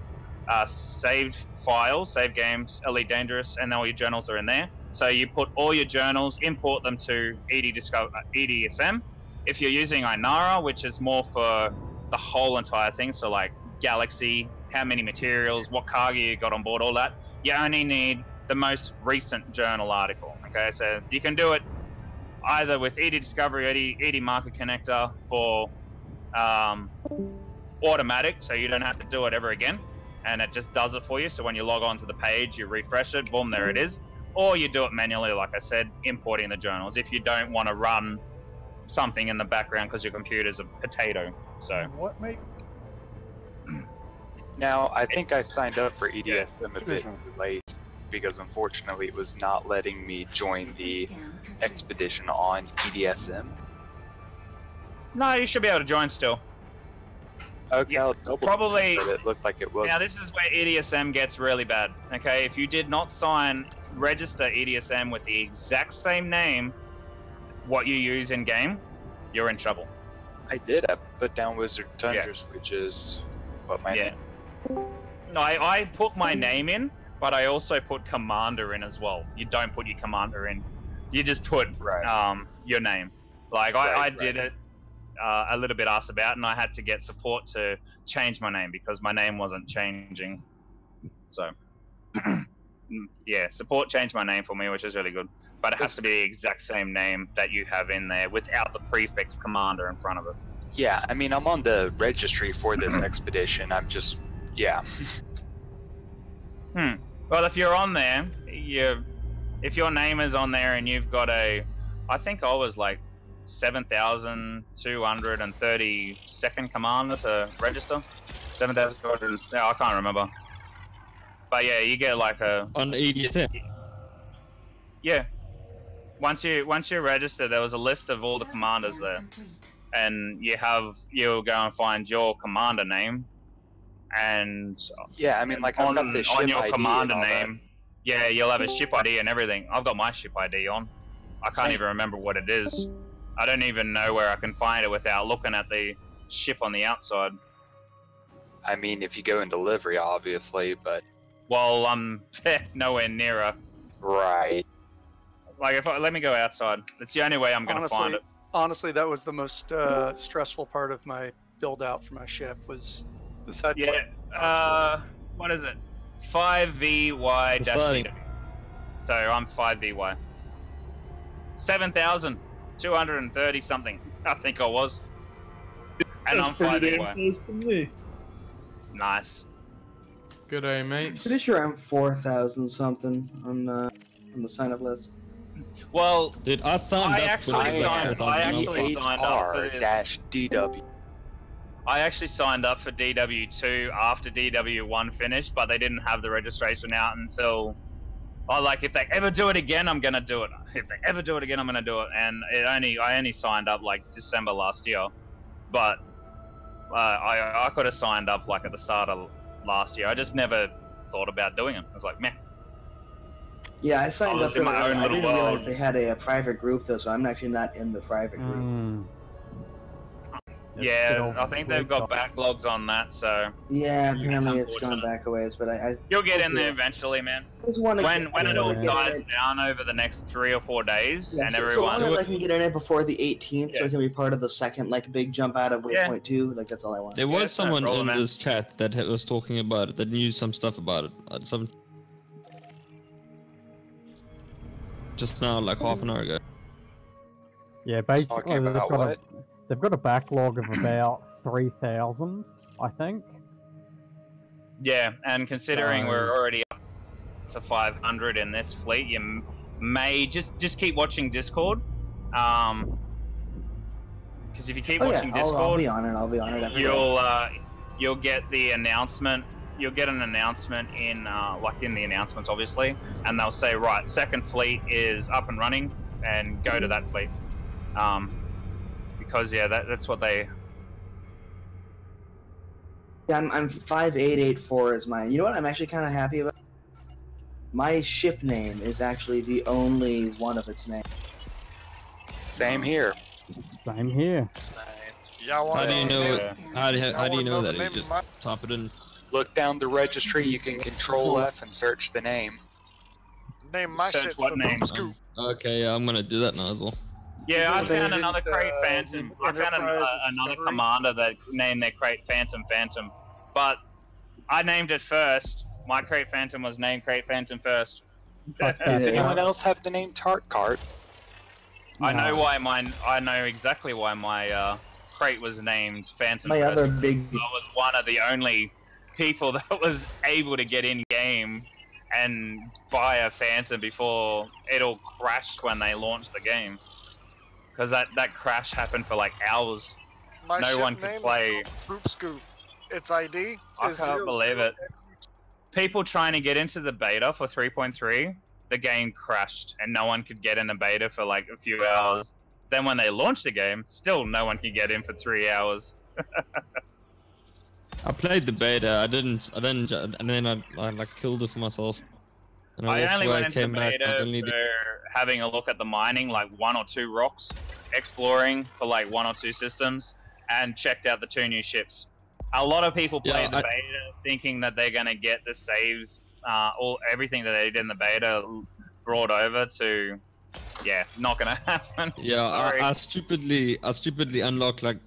saved files, save games, Elite Dangerous, and all your journals are in there. So you put all your journals, import them to EDSM. If you're using Inara, which is more for the whole entire thing, so like Galaxy, how many materials, what cargo you got on board, all that, you only need the most recent journal article. Okay, so you can do it either with ED Discovery or ED Market Connector for automatic, so you don't have to do it ever again, and it just does it for you. So when you log on to the page, you refresh it, boom, there it is. Or you do it manually, like I said, importing the journals if you don't want to run something in the background because your computer's a potato. So what, mate? Now, I think I signed up for EDSM a bit too late because unfortunately it was not letting me join the expedition on EDSM. No, you should be able to join still. Okay, I'll double probably. check, but it looked like it was. Now this is where EDSM gets really bad. Okay, if you did not register EDSM with the exact same name, what you use in game, you're in trouble. I did. I put down Wizard Tundras, which is what my name. No, I put my name in, but I also put Commander in as well. You don't put your Commander in. You just put your name. Like I did it a little bit ass about, and I had to get support to change my name because my name wasn't changing. So yeah, support changed my name for me, which is really good. But it has to be the exact same name that you have in there without the prefix Commander in front of it. Yeah, I mean, I'm on the registry for this expedition. I'm just, Well, if you're on there, if your name is on there and you've got I think I was like 7,232nd commander to register. 7,200. No, I can't remember. But yeah, you get like a on EDSM. Yeah. Once you register, there was a list of all the commanders there, and you'll go and find your commander name, and yeah, I mean, like I've got this ship on your ID commander and all name, yeah, you'll have a ship ID and everything. I've got my ship ID on. I can't even remember what it is. I don't even know where I can find it without looking at the ship on the outside. I mean, if you go into livery, obviously, but well, I'm nowhere near her. Right. Like let me go outside. That's the only way I'm gonna find it. Honestly, that was the most stressful part of my build out for my ship was the side. Yeah. What is it? 5VY-DW. So I'm 5VY. 7,230 something. I think I was. And That's I'm pretty 5VY. damn close to me. Nice. Good day, mate. Pretty sure I'm 4,000 something on the sign up list. Well, dude, I actually signed up for this. DW. I actually signed up for DW2 after DW1 finished, but they didn't have the registration out until. If they ever do it again, I'm gonna do it. If they ever do it again, I'm gonna do it. And I only signed up like December last year, but I could have signed up like at the start of last year. I just never thought about doing it. I was like, meh. Yeah, I signed up for it. I didn't world. realize they had a private group though, so I'm actually not in the private group. Yeah, I think they've got backlogs on that, so Yeah, apparently it's gone back a ways, but I you'll get in there eventually, man. When it all dies down over the next 3 or 4 days, and everyone. As long as I can get in it before the 18th, so I can be part of the second like big jump out of Waypoint 2. Like that's all I want. There was someone in this chat that was talking about it, that knew some stuff about it. Just now, like half an hour ago. Yeah, basically they've got a backlog of about 3,000, I think. Yeah, and considering we're already up to 500 in this fleet, you may just keep watching Discord. Because if you keep watching Discord, I'll be on it. I'll be on it. Every day. You'll get the announcement. You'll get an announcement in like in the announcements, obviously, and they'll say, right, second fleet is up and running, and go to that fleet. Because yeah, that's what they. Yeah, I'm 5884 is mine. You know what? I'm actually kind of happy about. My ship name is actually the only one of its name. Same here. Same here. How do you know? How do you know that? You just type it in. Look down the registry. You can Control F and search the name. Name my shit. What name? Okay, yeah, I'm gonna do that now as well. Yeah, I found another crate Phantom. I found another commander that named their crate Phantom, but I named it first. My crate Phantom was named crate Phantom first. Does anyone else have the name Tart Cart? I know why mine. I know exactly why my crate was named Phantom. My other big. I was one of the only people that was able to get in game and buy a Phantom before it all crashed when they launched the game. Because that crash happened for like hours. No one could play. Group Scoop. Its ID. I can't believe it. People trying to get into the beta for 3.3, the game crashed and no one could get in the beta for like a few hours. Then when they launched the game, still no one could get in for 3 hours. I played the beta. I didn't, and then I like killed it for myself. And I only went into came back, beta for having a look at the mining, like 1 or 2 rocks, exploring for like 1 or 2 systems, and checked out the 2 new ships. A lot of people played the beta thinking that they're gonna get the saves, everything that they did in the beta brought over to, yeah, not gonna happen. Yeah, I stupidly unlocked like,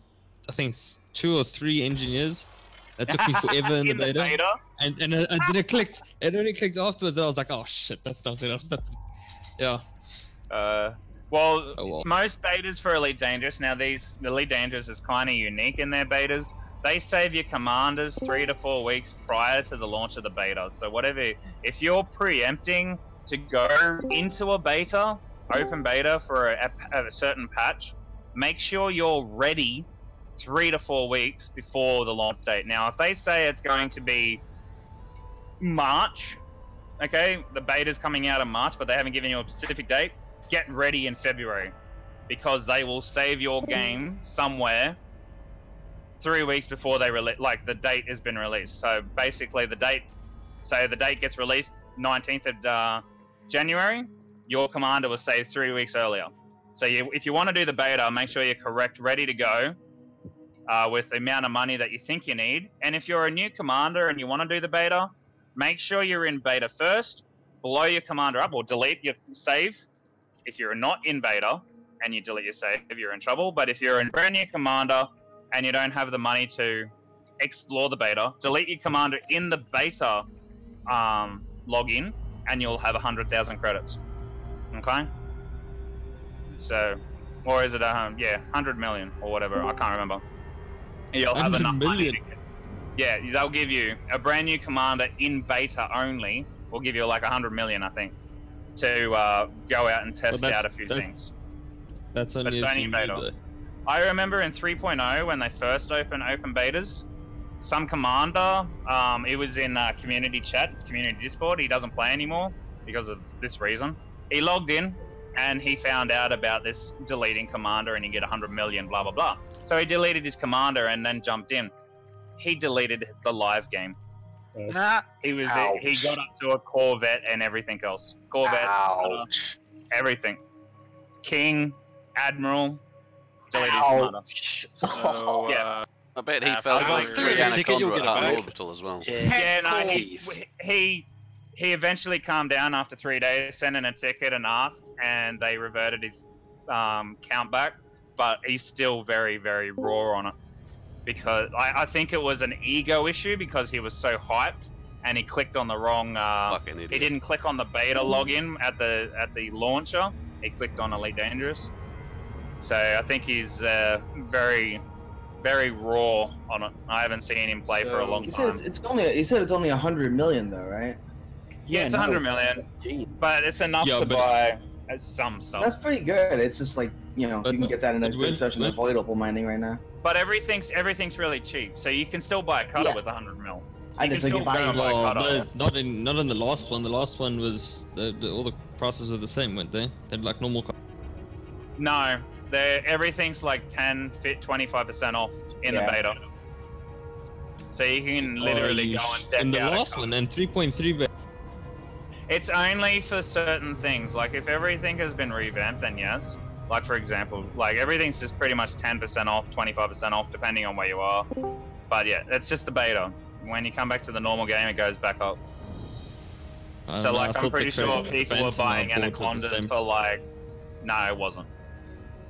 I think 2 or 3 engineers. That took me forever in the beta. And then it clicked. It only clicked afterwards, and I was like, oh shit, that's not enough. Yeah. Well, most betas for Elite Dangerous, now the Elite Dangerous is kind of unique in their betas. They save your commanders 3 to 4 weeks prior to the launch of the beta. So if you're preempting to go into a beta, open beta for a certain patch, make sure you're ready 3 to 4 weeks before the launch date. Now, if they say it's going to be March, okay, the beta's coming out in March, but they haven't given you a specific date, get ready in February, because they will save your game somewhere 3 weeks before they release, like the date has been released. So basically the date gets released 19th of January, your commander was saved 3 weeks earlier. So if you want to do the beta, make sure you're correct, ready to go, with the amount of money that you think you need. And if you're a new commander and you want to do the beta, make sure you're in beta first, blow your commander up, or delete your save. If you're not in beta and you delete your save, you're in trouble. But if you're a brand new commander and you don't have the money to explore the beta, delete your commander in the beta login, and you'll have 100,000 credits. Okay? So, or is it 100 million or whatever? I can't remember. You'll have enough money to yeah, they'll give you a brand new commander in beta only. Will give you like 100 million, I think, to go out and test out a few things. That's only in beta. I remember in 3.0 when they first opened open betas, some commander, it was in community chat, community Discord. He doesn't play anymore because of this reason. He logged in and he found out about this deleting commander, and he get 100 million, blah blah blah. So he deleted his commander and then jumped in. He deleted the live game. He got up to a Corvette and everything else. Corvette, everything. King, Admiral, deleted his commander. So, yeah. I bet he felt like three Anaconda at Hutton Orbital as well. Yeah, no, he eventually calmed down after 3 days, sent in a ticket and asked, and they reverted his count back. But he's still very, very raw on it, because I think it was an ego issue because he was so hyped and he clicked on the wrong. He didn't click on the beta login at the launcher. He clicked on Elite Dangerous. So I think he's very, very raw on it. I haven't seen him play for a long time. You said it's only 100 million though, right? Yeah, it's 100 million, but it's enough to buy some stuff. That's pretty good. It's just like, you know, you can get that in a good session of voidable mining right now. But everything's really cheap, so you can still buy a cutter with 100 mil. I just think if I not in the last one. The last one was all the prices were the same, weren't they? They're like normal. No, everything's like 25% off in the beta. So you can literally go and deck out. In the last one, and 3.3. It's only for certain things. Like if everything has been revamped, then yes. Like for example, like everything's just pretty much 10% off, 25% off, depending on where you are. But yeah, it's just the beta. When you come back to the normal game, it goes back up. So like, I'm pretty sure people were buying Anacondas for like, no, it wasn't.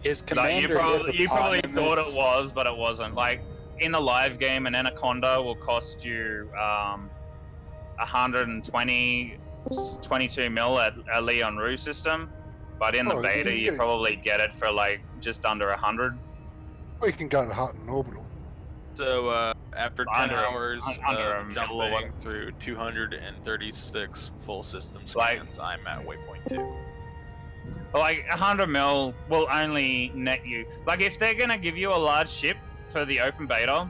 His commander, like, you probably thought it was, but it wasn't. Like in the live game, an Anaconda will cost you 122 mil at a Leon Rue system, but in the beta you probably get it for like just under 100. Or you can go to Hutton Orbital. So after 10 hours of jumping through 236 full system scans, I'm at waypoint 2. Like 100 mil will only net you. Like if they're gonna give you a large ship for the open beta,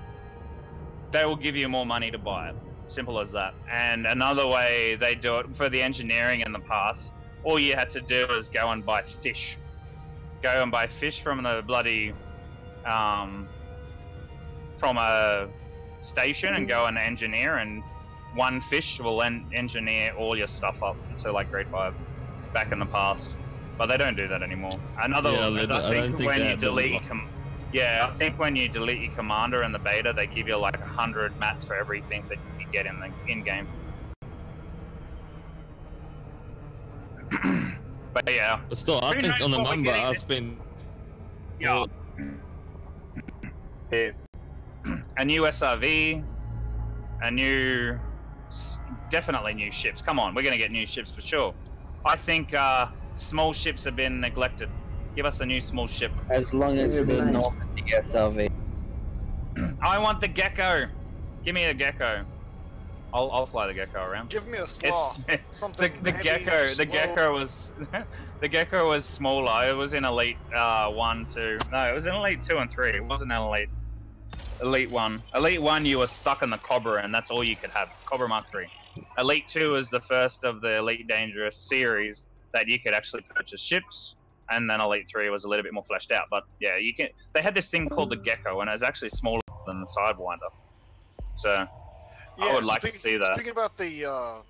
they will give you more money to buy it. Simple as that. And another way they do it for the engineering in the past, all you had to do was go and buy fish. Go and buy fish from the bloody from a station and go and engineer, and one fish will engineer all your stuff up to like grade 5 back in the past. But they don't do that anymore. Another I think when you delete I think when you delete your commander in the beta, they give you like 100 mats for everything that you get in the in-game. But yeah. But still, I think on the number I spent. Yeah. A new SRV, definitely new ships. Come on, we're gonna get new ships for sure. I think small ships have been neglected. Give us a new small ship. As long as the Normandy SRV. I want the Gecko. Give me a Gecko. I'll fly the Gecko around. Give me a slaw. The Gecko. The Gecko was the Gecko was smaller. It was in Elite 1, 2. No, it was in Elite 2 and 3. It wasn't in Elite 1. Elite 1, you were stuck in the Cobra, and that's all you could have. Cobra Mark 3. Elite 2 is the first of the Elite Dangerous series that you could actually purchase ships, and then Elite 3 was a little bit more fleshed out. But yeah, you can. They had this thing called the Gecko, and it was actually smaller than the Sidewinder. So I would like to see that. Speaking about the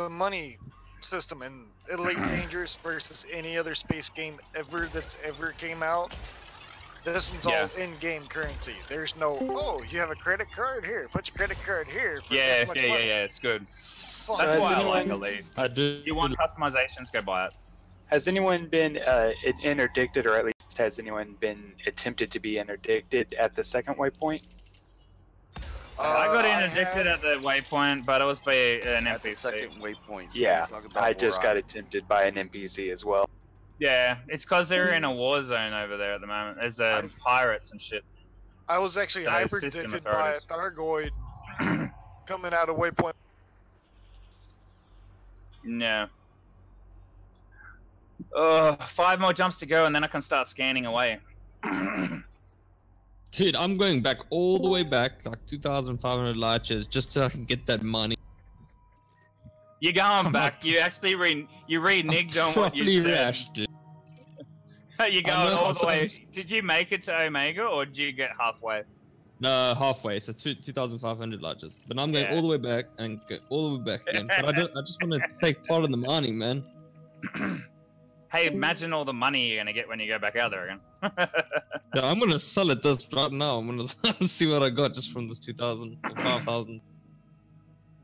money system in Elite Dangerous versus any other space game ever that's ever came out, this one's all in-game currency. There's no, oh, you have a credit card here. Put your credit card here. For this much money. It's good. That's why I like Elite. I do. You want customizations? Go buy it. Has anyone been interdicted, or at least has anyone been attempted to be interdicted at the second waypoint? I got interdicted at the waypoint, but it was by an NPC. Second waypoint. Yeah, I just got attempted by an NPC as well. Yeah, it's because they're in a war zone over there at the moment. There's pirates and shit. I was actually hyper-addicted by a Thargoid coming out of waypoint. No. 5 more jumps to go, and then I can start scanning away. Dude, I'm going back all the way back, like 2,500 larches, just so I can get that money. You're going back. You actually reneged on what you said. Rash, dude. You going all the way? Did you make it to Omega, or did you get halfway? No, halfway. So 2,500 light years. But I'm going all the way back and go all the way back again. But I just want to take part in the mining, man. Hey, imagine all the money you're gonna get when you go back out there again. Yeah, I'm gonna sell it this right now. I'm gonna see what I got just from this 2,000 or 5,000.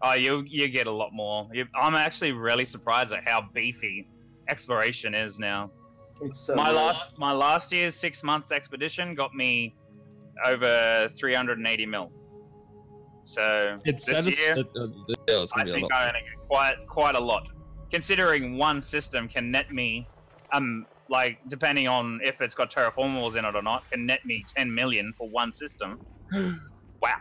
Oh, you get a lot more. I'm actually really surprised at how beefy exploration is now. It's my last year's 6-month expedition got me over 380 mil. So this year, I think I'm gonna get quite a lot. Considering one system can net me, like depending on if it's got terraformables in it or not, can net me 10 million for one system. Wow.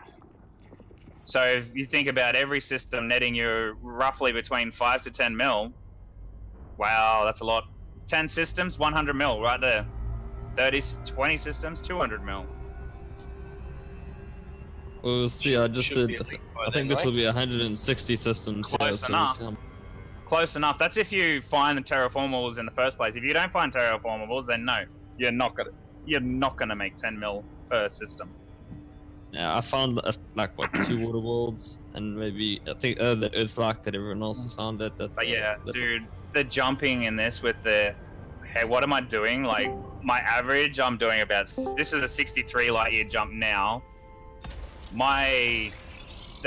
So if you think about every system netting you roughly between 5 to 10 mil, wow, that's a lot. 10 systems, 100 mil right there. 20 systems, 200 mil. We'll see. I just did. I think this will be 160 systems. Close enough. Close enough. That's if you find the terraformables in the first place. If you don't find terraformables, then no, you're not gonna make 10 mil per system. Yeah, I found like what 2 water worlds and maybe I think that Earthlark that everyone else has found it. But yeah, dude, the jumping in this with the hey, what am I doing? Like my average, I'm doing about this is a 63 light year jump now. The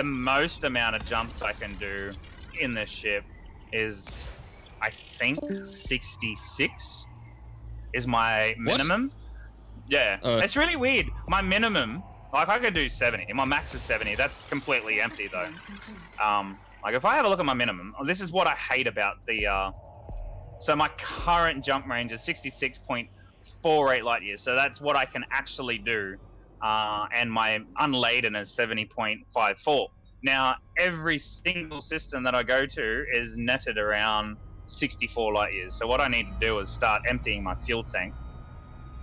most amount of jumps I can do in this ship is I think 66 is my minimum. What? Yeah, it's really weird. My minimum, like I can do 70. My max is 70. That's completely empty though. Like if I have a look at my minimum, this is what I hate about the. So my current jump range is 66.48 light years. So that's what I can actually do. And my unladen is 70.54. Now, every single system that I go to is netted around 64 light years. So what I need to do is start emptying my fuel tank,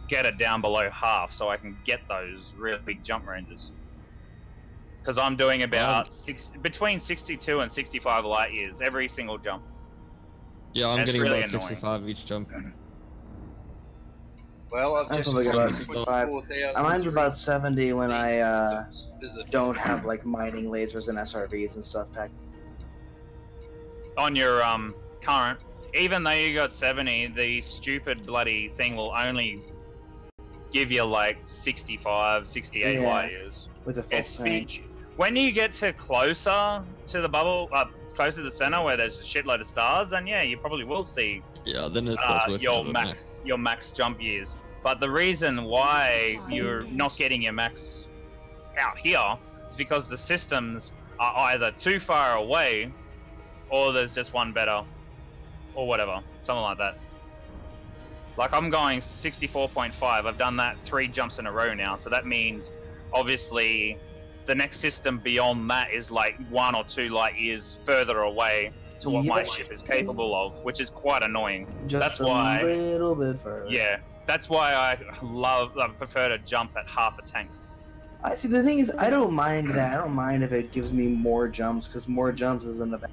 get it down below half so I can get those real big jump ranges. Because I'm doing about between 62 and 65 light years every single jump. Yeah, I'm getting really about 65 each jump. Well, I've just about 65. Mine's about 70 when I don't have like mining lasers and SRVs and stuff packed. On your current, even though you got 70, the stupid bloody thing will only give you like 65, 68 light years. With a full tank. When you get to closer to the bubble, closer to the center where there's a shitload of stars, then yeah, you probably will see then it's your max jump years. But the reason why you're not getting your max out here is because the systems are either too far away or there's just one better or whatever, something like that. Like I'm going 64.5. I've done that 3 jumps in a row now, so that means obviously the next system beyond that is like 1 or 2 light years further away to what my ship is capable of, which is quite annoying. That's why a little bit further. Yeah, that's why I prefer to jump at half a tank. I see. The thing is, I don't mind that. I don't mind if it gives me more jumps, because more jumps isn't a bad.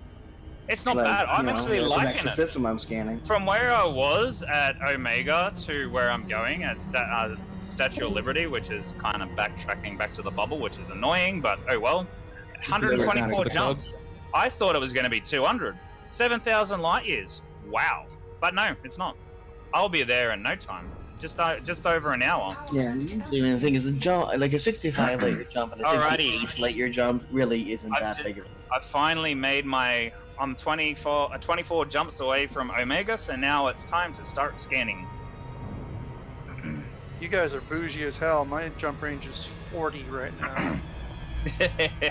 It's not bad. I'm actually liking it. System I'm scanning. From where I was at Omega to where I'm going at Statue of Liberty, which is kind of backtracking back to the bubble, which is annoying, but oh well. 124 jumps. I thought it was going to be 200. 7,000 light years. Wow. But no, it's not. I'll be there in no time. Just over an hour. Yeah. The thing is, the jump, like a 65 light year jump and a 68 light year jump really isn't that big. I finally made my. I'm 24 jumps away from Omega, so now it's time to start scanning. You guys are bougie as hell. My jump range is 40 right now.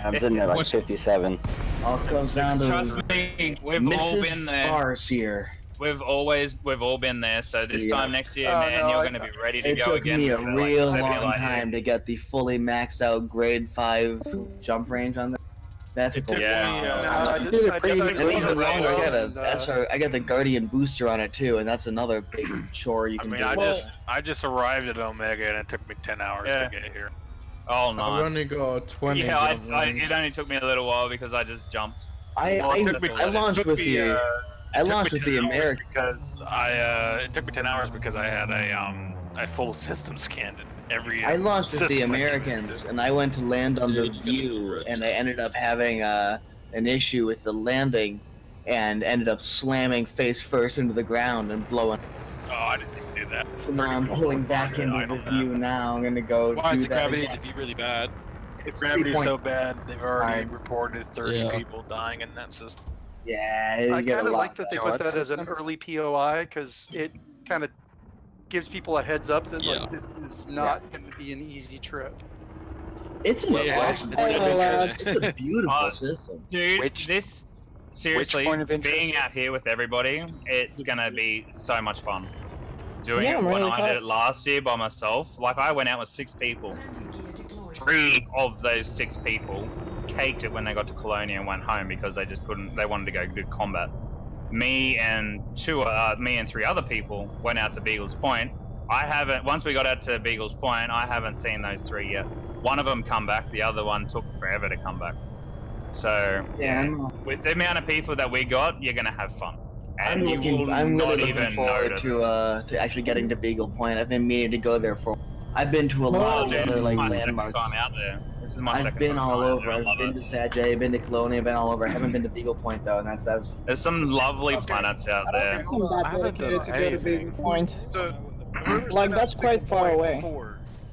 I'm sitting at like 57. All comes down to trust me, we've all been there. Varx here. We've all been there. So this time next year, man, you're going to be ready to go again. It took me a real long time to get the fully maxed out grade 5 jump range on that. That's cool. Yeah. And even longer, I got the Guardian booster on it too, and that's another big chore you can do. I just arrived at Omega and it took me 10 hours to get here. Oh, nice. I've only got 20. Yeah, it only took me a little while because I just jumped. I launched with you. I launched with the American because it took me 10 hours because I had a full system scanned every. I launched with the Americans, and I went to land on the View, and I ended up having an issue with the landing, and ended up slamming face first into the ground and blowing. Oh, I didn't even do that. So now I'm pulling back into the View now. I'm gonna go. Why do is the that gravity again. of the View really bad? It's gravity's so bad, they've already reported 30 people dying in that system. Yeah, I kind of like that they put that as an early POI because it kind of gives people a heads up that like this is not going to be an easy trip. It's an awesome. It's a beautiful system, dude. This seriously, being out here with everybody, it's gonna be so much fun. Doing it when I did it last year by myself, like I went out with 6 people. 3 of those 6 people caked it when they got to Colonia and went home because they just couldn't. They wanted to go do combat. Me and 3 other people went out to Beagle's Point. I haven't. Once we got out to Beagle's Point, I haven't seen those 3 yet. One of them come back. The other one took forever to come back. So with the amount of people that we got, you're gonna have fun. And I'm really looking forward to actually getting to Beagle Point. I've been meaning to go there for. I've been to a lot of other like landmarks. Time out there. This is my I've been all over. I've been to Sajay, I've been to Colonia, I've been all over. I haven't been to Beagle Point though, and that's. There's some lovely planets out there. I'm not dedicated to go to Beagle Point. Like that's quite far away.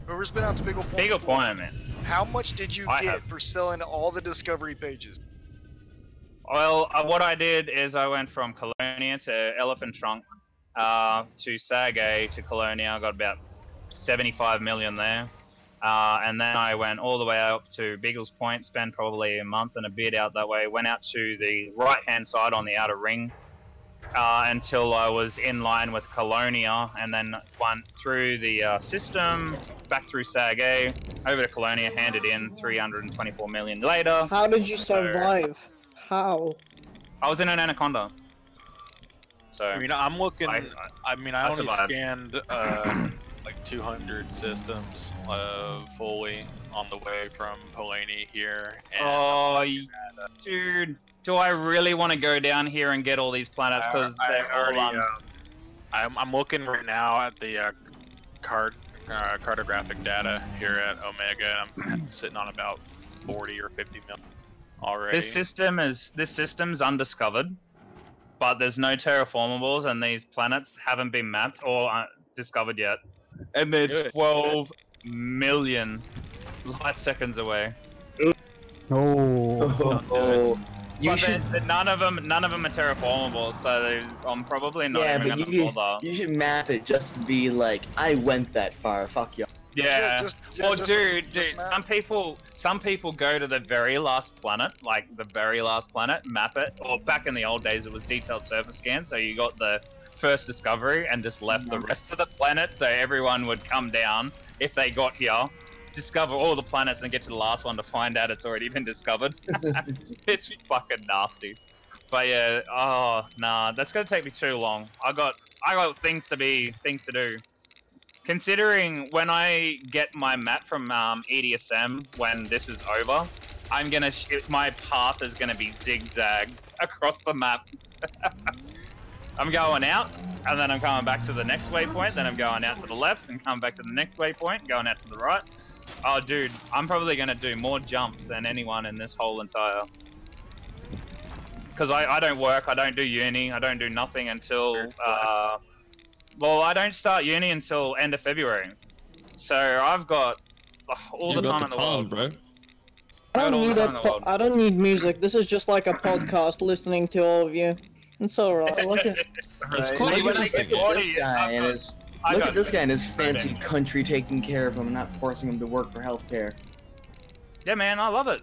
Whoever's been out to Beagle Point. Beagle Point, man. How much did you get for selling all the discovery pages? Well, what I did is I went from Colonia to Elephant Trunk, to Sagay to Colonia. I got about 75 million there. And then I went all the way up to Beagle's Point, spent probably a month and a bit out that way, went out to the right-hand side on the outer ring until I was in line with Colonia, and then went through the system, back through Sagay, over to Colonia, handed in 324 million later. How did you survive? How? I was in an Anaconda. So I mean, I'm looking. I only survived. scanned like 200 systems fully on the way from Polani here. And dude, do I really want to go down here and get all these planets? Because they're already. I'm looking right now at the cartographic data here at Omega. I'm sitting on about 40 or 50 million already. This system's undiscovered, but there's no terraformables, and these planets haven't been mapped or discovered yet, and they're 12 million light seconds away. But none of them are terraformable, so I'm probably not even gonna bother. You should map it just to be like, I went that far. Fuck you. Yeah. Dude, some people go to the very last planet, like the very last planet, map it. Or back in the old days, it was detailed surface scan, so you got the first discovery and just left the rest of the planet, so everyone would come down if they got here, discover all the planets, and get to the last one to find out it's already been discovered. It's fucking nasty. But yeah, oh nah, that's gonna take me too long. I got things to do. Considering when I get my map from EDSM when this is over, my path is gonna be zigzagged across the map. I'm going out, and then I'm coming back to the next waypoint, then I'm going out to the left, and coming back to the next waypoint, going out to the right. Oh dude, I'm probably gonna do more jumps than anyone in this whole entire... Because I don't work, I don't do uni, I don't do nothing until... well, I don't start uni until end of February. So I've got all the time in the world. Bro. I don't need music. This is just like a podcast listening to all of you. It's alright. Look at this guy and his fancy country taking care of him, not forcing him to work for healthcare. Yeah, man, I love it.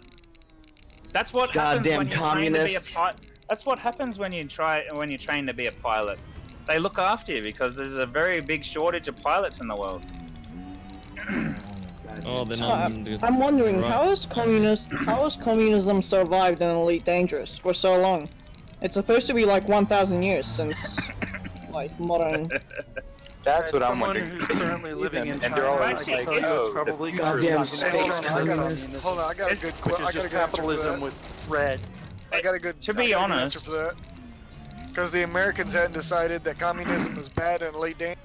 That's what happens when you train to be a pilot. That's what happens when you train to be a pilot. They look after you because there's a very big shortage of pilots in the world. I'm wondering how has communism survived in Elite Dangerous for so long? It's supposed to be like 1,000 years since like modern. That's what I'm wondering. Who's currently living in and they're all like, probably goddamn space communists. Hold on, I got a good capitalism with red. I got a good. To be honest, Because the Americans hadn't decided that communism is bad and late day.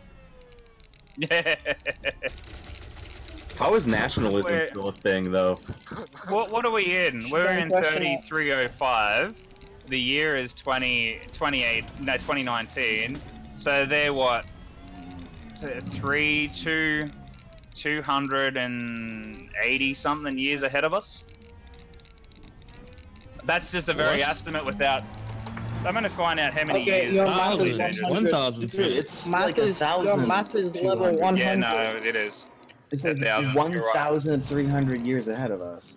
How is nationalism still a thing, though? What are we in? We're in 3305. The year is 2019. So they're what? 280 something years ahead of us. That's just a very estimate without. I'm gonna find out how many years. Your math is 1,000. It's like 1,000. Your math is level 100. Yeah, no, it is. It's like 1,300 years ahead of us.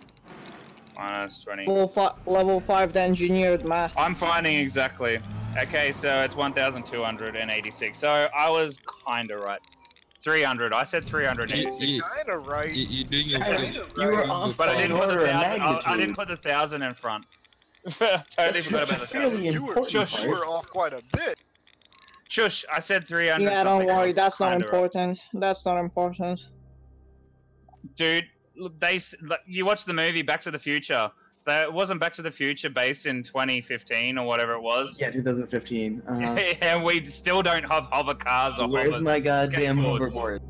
Minus 20. Level 5 engineered math. I'm finding exactly. Okay, so it's 1,286. So I was kinda right. 300. I said 386. Kinda right. You doing your You were off but by I didn't an put the order of 1,000. I magnitude. didn't put the 1,000 in front. Totally forgot about the 1,000. You were off quite a bit. Shush! I said 300. Yeah, don't worry. That's not important. That's not important. Dude, you watched the movie Back to the Future. That wasn't Back to the Future based in 2015 or whatever it was. Yeah, 2015. And we still don't have hover cars or Where's hovers, my goddamn skateboards. hoverboard?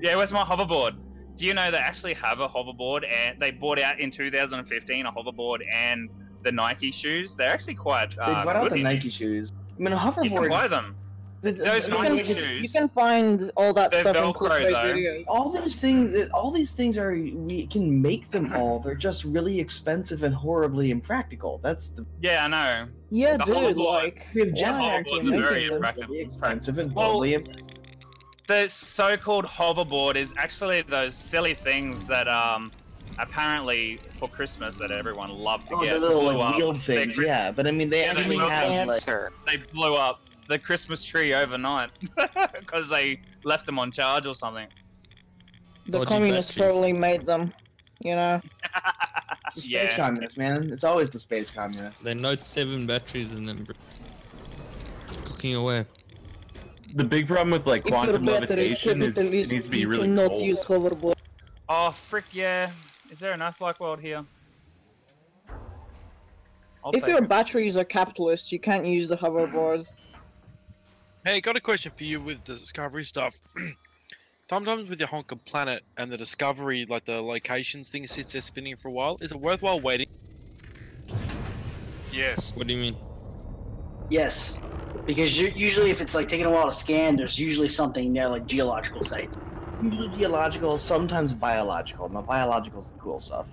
Yeah, where's my hoverboard? Do you know they actually have a hoverboard, and they brought out in 2015 a hoverboard and the Nike shoes? They're actually quite They brought out good the in Nike shoes. I mean, a hoverboard. You can buy them. Those Nike shoes. You can find all that They're stuff in Velcro, clickbait though. videos. All these things are. We can make them all. They're just really expensive and horribly impractical. That's the. Yeah, I know. Yeah, The dude, hoverboard- like, We have the jet hoverboard's very impractical. really expensive and Well, horribly. The so-called hoverboard is actually those silly things that apparently for Christmas that everyone loved to Oh, get. the little blew like up. wheeled things, yeah. But I mean, they actually have like. They blew up the Christmas tree overnight because they left them on charge or something. The communists probably made them, you know? It's the space communists, man. It's always the space communists. They're Note 7 batteries in them. Cooking away. The big problem with like quantum levitation is it needs to be really not cold. use hoverboard. Oh, frick yeah. Is there enough like world here? If your batteries are capitalist, you can't use the hoverboard. Hey, got a question for you with the Discovery stuff. Sometimes with your Honker planet and the Discovery, like the locations thing sits there spinning for a while, is it worthwhile waiting? Yes. What do you mean? Yes, because usually if it's like taking a while to scan, there's usually something there, like geological sites. Usually geological, sometimes biological. And the biological is the cool stuff.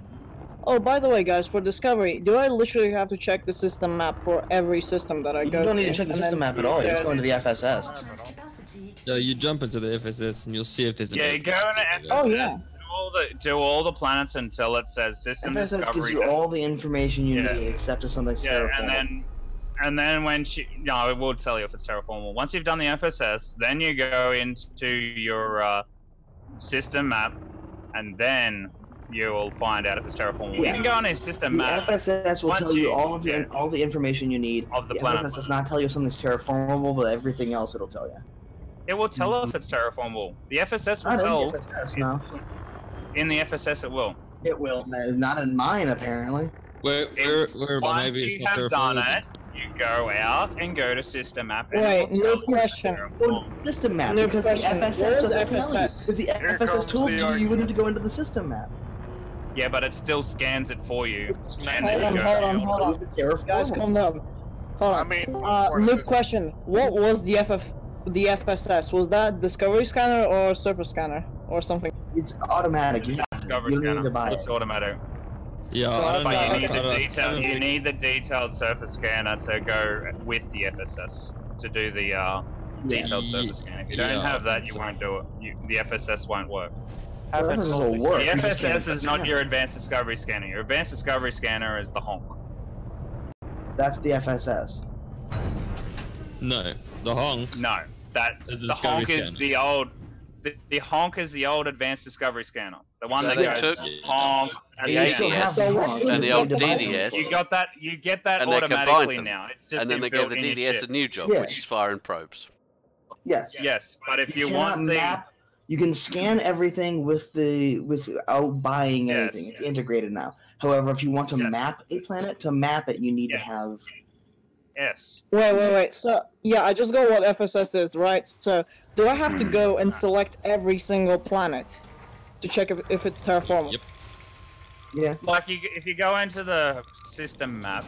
Oh, by the way, guys, for Discovery, do I literally have to check the system map for every system that I go to? You don't need to check the system map at all. You just go into the FSS. Yeah, you jump into the FSS and you'll see if there's a Yeah, note. go into FSS. Oh, yeah. Do all the planets until it says system FSS discovery. gives you all the information you need, except if something's terraformable. and then when no, it will tell you if it's terraformable. Once you've done the FSS, then you go into your system map, and then you will find out if it's terraformable. Yeah. You can go on a system map. The FSS will tell you all of yeah. all the information you need. Of the the planet. FSS does not tell you if something's terraformable, but everything else it'll tell you. It will tell if it's terraformable. The FSS will tell. The FSS, no. In the FSS, it will. It will. Not in mine, apparently. Where Once maybe you it's not have done terraformable. it, you go out and go to system map. And Wait, it will no tell question. Go to the system map, No because the question. FSS Where's doesn't the tell you. FSS? If the Here FSS comes told the you, you argument. wouldn't have to go into the system map. Yeah, but it still scans it for you. And Hold then you on, go hold on. It's terraformable. Guys, calm down. Hold on. I mean, noob question. What was the FSS? Was that Discovery Scanner or Surface Scanner? Or something? It's automatic. You Discovery don't need scanner. to buy It's it. automatic. Yeah, So I don't know. But you need I the don't- detail. I don't You think- need the detailed surface scanner to go with the FSS to do the detailed surface scan. If you don't Yeah, have I that, think you so. won't do it. The FSS won't work. Well, that doesn't work. The You just can't- FSS is not your advanced discovery scanner. Your advanced discovery scanner is the honk. That's the FSS. No, the honk. No, that Is the the discovery honk is scanner. the old. The honk is the old advanced discovery scanner. The one So that they goes took honk the and still have ADS the honk. and the You old just need to buy them. DDS, You got that. You get that and they combined automatically them. now. It's just and then they gave inbuilt the in your DDS ship. a new job, Yeah. which is firing probes. Yes. Yes, but if you cannot want the map, you can scan everything without buying Yes. anything. It's integrated now. However, if you want to Yes. map a planet, to map it, you need to have Yes. Wait. So, yeah, I just got what FSS is, right? So, do I have to go and select every single planet to check if it's terraformable? Yep. Yeah. Like, if you go into the system map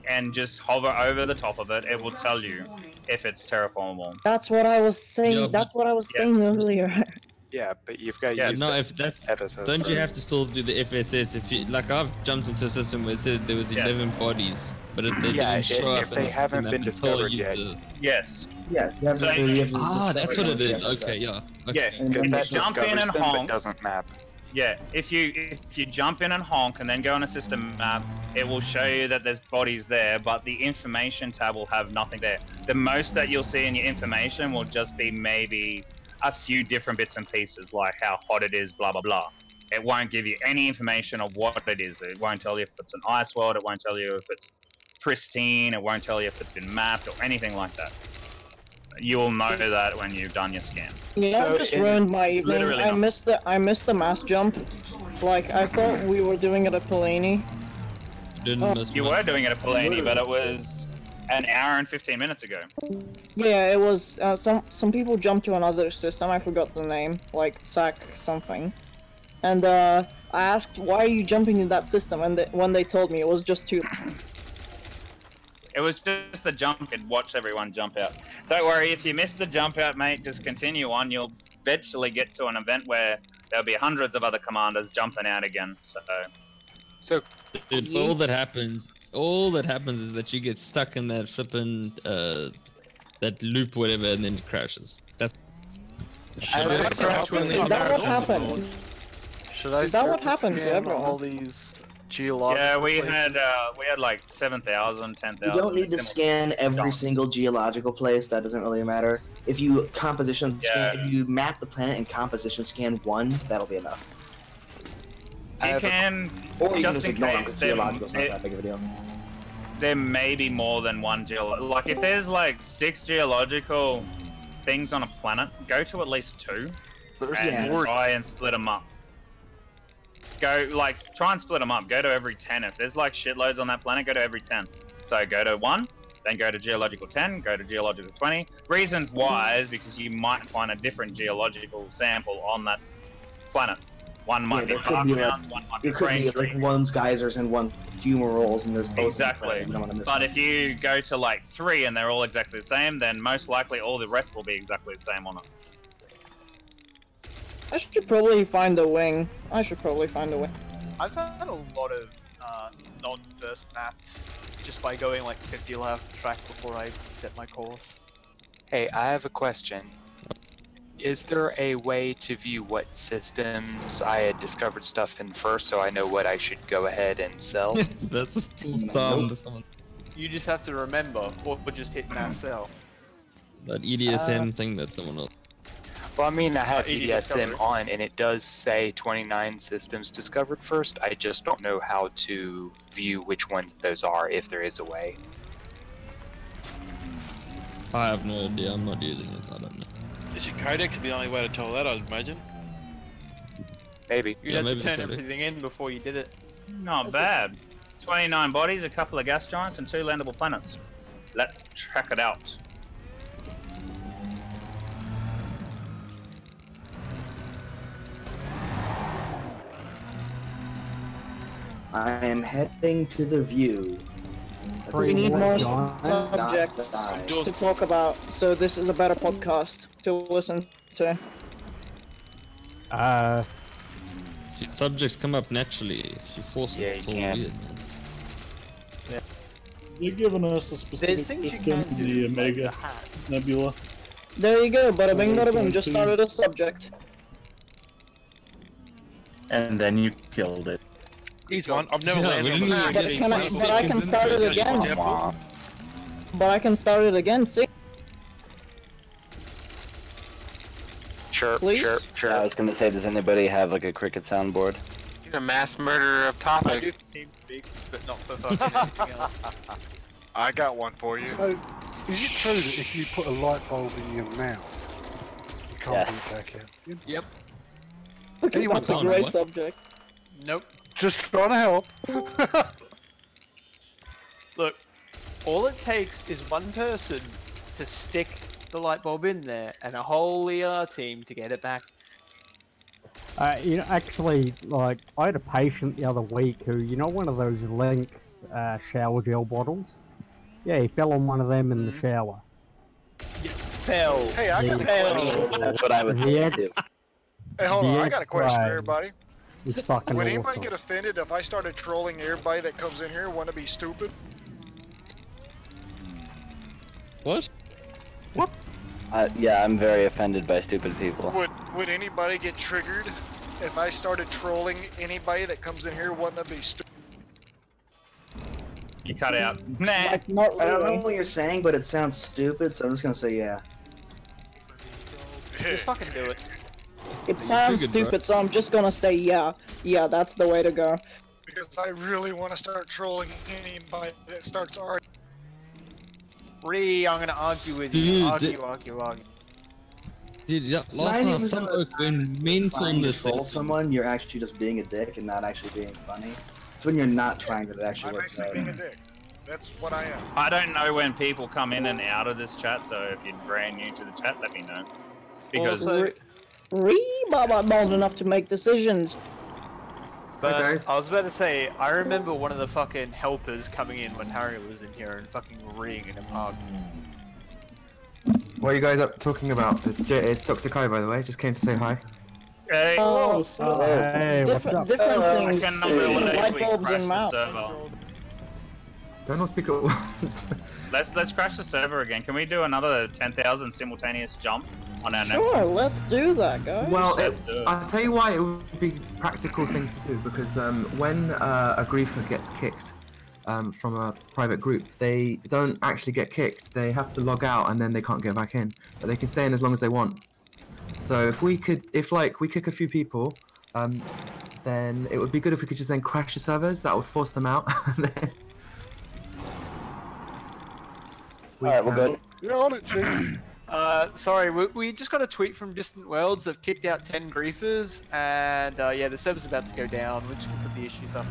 and just hover over the top of it, it will tell you if it's terraformable. That's what I was saying. Yeah, That's what I was saying earlier. Yeah, but you've got Yeah, No, if that's FSS. don't you have to still do the FSS? If you like, I've jumped into a system where it said there was 11 bodies, but they didn't show up. If they haven't been discovered yet. Yes. Yes. You have So to, that's what it is. Okay, yeah. Okay. Yeah, Because that jump in discovers and them, but honk. doesn't map. Yeah, if you jump in and honk and then go on a system map, it will show you that there's bodies there, but the information tab will have nothing there. The most that you'll see in your information will just be maybe a few different bits and pieces, like how hot it is, blah blah blah. It won't give you any information of what it is. It won't tell you if it's an ice world. It won't tell you if it's pristine. It won't tell you if it's been mapped or anything like that. You will know that when you've done your scan. Yeah, I just ruined my evening. I missed the mass jump. Like, I thought we were doing it at Pelini. You were doing it at Pelini, but it was an hour and 15 minutes ago. Yeah, it was. Some people jumped to another system. I forgot the name, like SAC something. And I asked, "Why are you jumping in that system?" And when they told me, it was just too. It was just the jump and watch everyone jump out. Don't worry, if you miss the jump out, mate, just continue on. You'll eventually get to an event where there'll be hundreds of other commanders jumping out again. So Dude, all that happens is that you get stuck in that flippin' that loop, whatever, and then it crashes. That's. Is that what happened? Should I Is that what start to happened to scan everyone? all these geological yeah, we places? had like 7,000, 10,000. You don't need to scan every single geological place. That doesn't really matter. If you if you map the planet and composition scan 1, that'll be enough. You can, or you just can in ignore case, it, geological's not that big of a deal. There may be more than one like if there's like 6 geological things on a planet, go to at least 2 and try and split them up. Try and split them up. Go to every 10. If there's like shitloads on that planet, go to every 10. So go to 1, then go to geological 10, go to geological 20. Reasons why is because you might find a different geological sample on that planet. One might be dark mountains, one might be rain trees. Like one's geysers and one's fumaroles, and there's both. Exactly. But if you go to like 3 and they're all exactly the same, then most likely all the rest will be exactly the same on it. I should probably find a wing. I've had a lot of non-first maps just by going like 50 left track before I set my course. Hey, I have a question. Is there a way to view what systems I had discovered stuff in first, so I know what I should go ahead and sell? That's dumb to someone. You just have to remember, or just hit mass sell. That EDSM thing that someone else. Well, I mean, I have EDSM on, and it does say 29 systems discovered first. I just don't know how to view which ones those are, if there is a way. I have no idea. I'm not using it. I don't know. Is your codex be the only way to tell that, I'd imagine? Maybe. You'd have to turn everything in before you did it. Not bad. 29 bodies, a couple of gas giants, and 2 landable planets. Let's track it out. I am heading to the view. We need more subjects to talk about, so this is a better podcast to listen to. Subjects come up naturally. If you force it, it's all weird, man. Yeah. You're giving us a specific system, the Omega Nebula. There you go, bada bing bada boom, just started a subject. And then you killed it. He's gone. I've never landed on the But I can start it again. But I can start it again, see? Sure. I was gonna say, does anybody have like a cricket soundboard? You're a mass murderer of topics. But not for fucking anything else. I got one for you. So, is it true that if you put a light bulb in your mouth, you can't be back out? Yep. Okay, that's a great subject. Nope. Just trying to help. Look, all it takes is one person to stick the light bulb in there, and a whole ER team to get it back. You know, actually, like, I had a patient the other week who, you know, one of those Lynx shower gel bottles? Yeah, he fell on one of them in the shower. Fell. Hey, I got a question. That's what I was saying too. Hey, hold on. I got a question for X-ray everybody. is fucking Would anybody awesome. get offended if I started trolling everybody that comes in here and want to be stupid? What? What? Yeah, I'm very offended by stupid people. Would anybody get triggered if I started trolling anybody that comes in here wanting to be stupid? You cut out. Nah. Like, not really. I don't know what you're saying, but it sounds stupid, so I'm just gonna say yeah. Just fucking do it. It sounds stupid, so I'm just gonna say yeah. Yeah, that's the way to go. Because I really want to start trolling anybody that starts arguing. I'm gonna argue with you. Argue. Dude, yeah, last night some oak went mental in this thing. Someone, you're actually just being a dick and not actually being funny. It's when you're not trying that it actually works out. I'm actually being a dick. That's what I am. I don't know when people come in and out of this chat, so if you're brand new to the chat, let me know. Because I'm old enough to make decisions. But I was about to say, I remember one of the fucking helpers coming in when Harry was in here and fucking ringing him hard. What are you guys up talking about? It's Dr. Kai, by the way. Just came to say hi. Hey. Oh, hey, what's up? Different things. Light bulbs and mouth. Don't all speak at once. Let's crash the server again. Can we do another 10,000 simultaneous jump on our next Sure, one? let's do that, guys. Well, I'll tell you why it would be a practical thing to do, because when a griefer gets kicked from a private group, they don't actually get kicked. They have to log out and then they can't get back in. But they can stay in as long as they want. So if we kick a few people, then it would be good if we could just then crash the servers. That would force them out. Alright, we're good. You're on it, Chief. Sorry, we just got a tweet from Distant Worlds. They've kicked out 10 griefers, and yeah, the server's about to go down. We're just gonna put the issues up.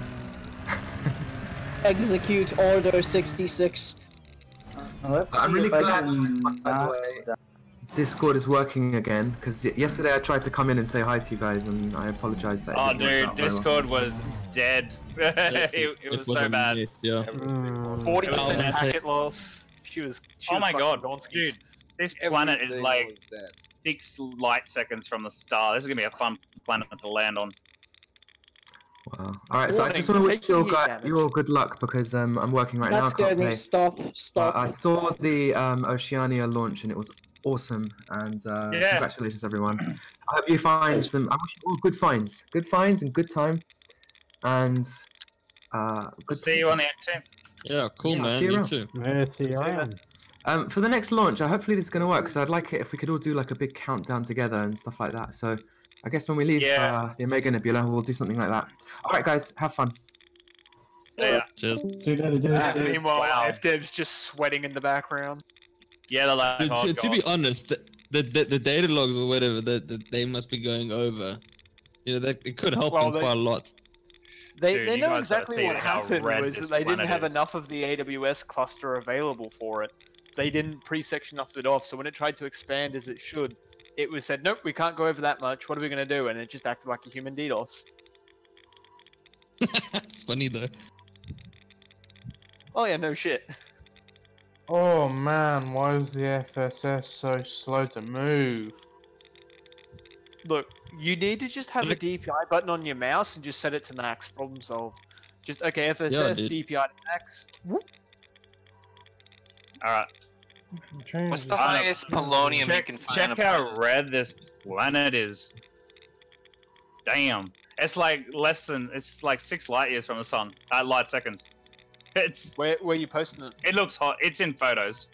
Execute Order 66. I'm really glad Discord is working again, because yesterday I tried to come in and say hi to you guys, and I apologize that. Oh, dude, Discord was dead. it was so bad. Yeah. 40% packet loss. She was oh my god, Donskis. dude, this planet is like 6 light seconds from the star. This is gonna be a fun planet to land on. Wow. Alright, so I just want to wish you all good luck, because I'm working right now. That's good. Stop. I saw the Oceania launch and it was awesome, and congratulations everyone. I hope you find I wish you all good finds and good time, and good see you on the 18th. Yeah, cool, man. See you Me around. too. Yeah, see you around. For the next launch, hopefully this is going to work, because I'd like it if we could all do like a big countdown together and stuff like that. So I guess when we leave the Omega Nebula, we'll do something like that. Alright guys, have fun. Yeah. Cheers. Meanwhile, FDev's just sweating in the background. Yeah, the last to be honest, the data logs or whatever that they must be going over, you know, that it could help them quite a lot. They know exactly what happened was that they didn't have enough of the AWS cluster available for it. They didn't pre-section enough of it off, so when it tried to expand as it should, it was said, nope, we can't go over that much, what are we going to do? And it just acted like a human DDoS. It's funny though. Oh yeah, no shit. Oh man, why is the FSS so slow to move? Look, you need to just have a DPI button on your mouse and just set it to max. Problem solved. Just, okay, FSS, DPI to max. Alright. What's the highest polonium you can find? Check how red this planet is. Damn. It's like it's like 6 light years from the sun. Light seconds. It's where are you posting it? It looks hot. It's in photos.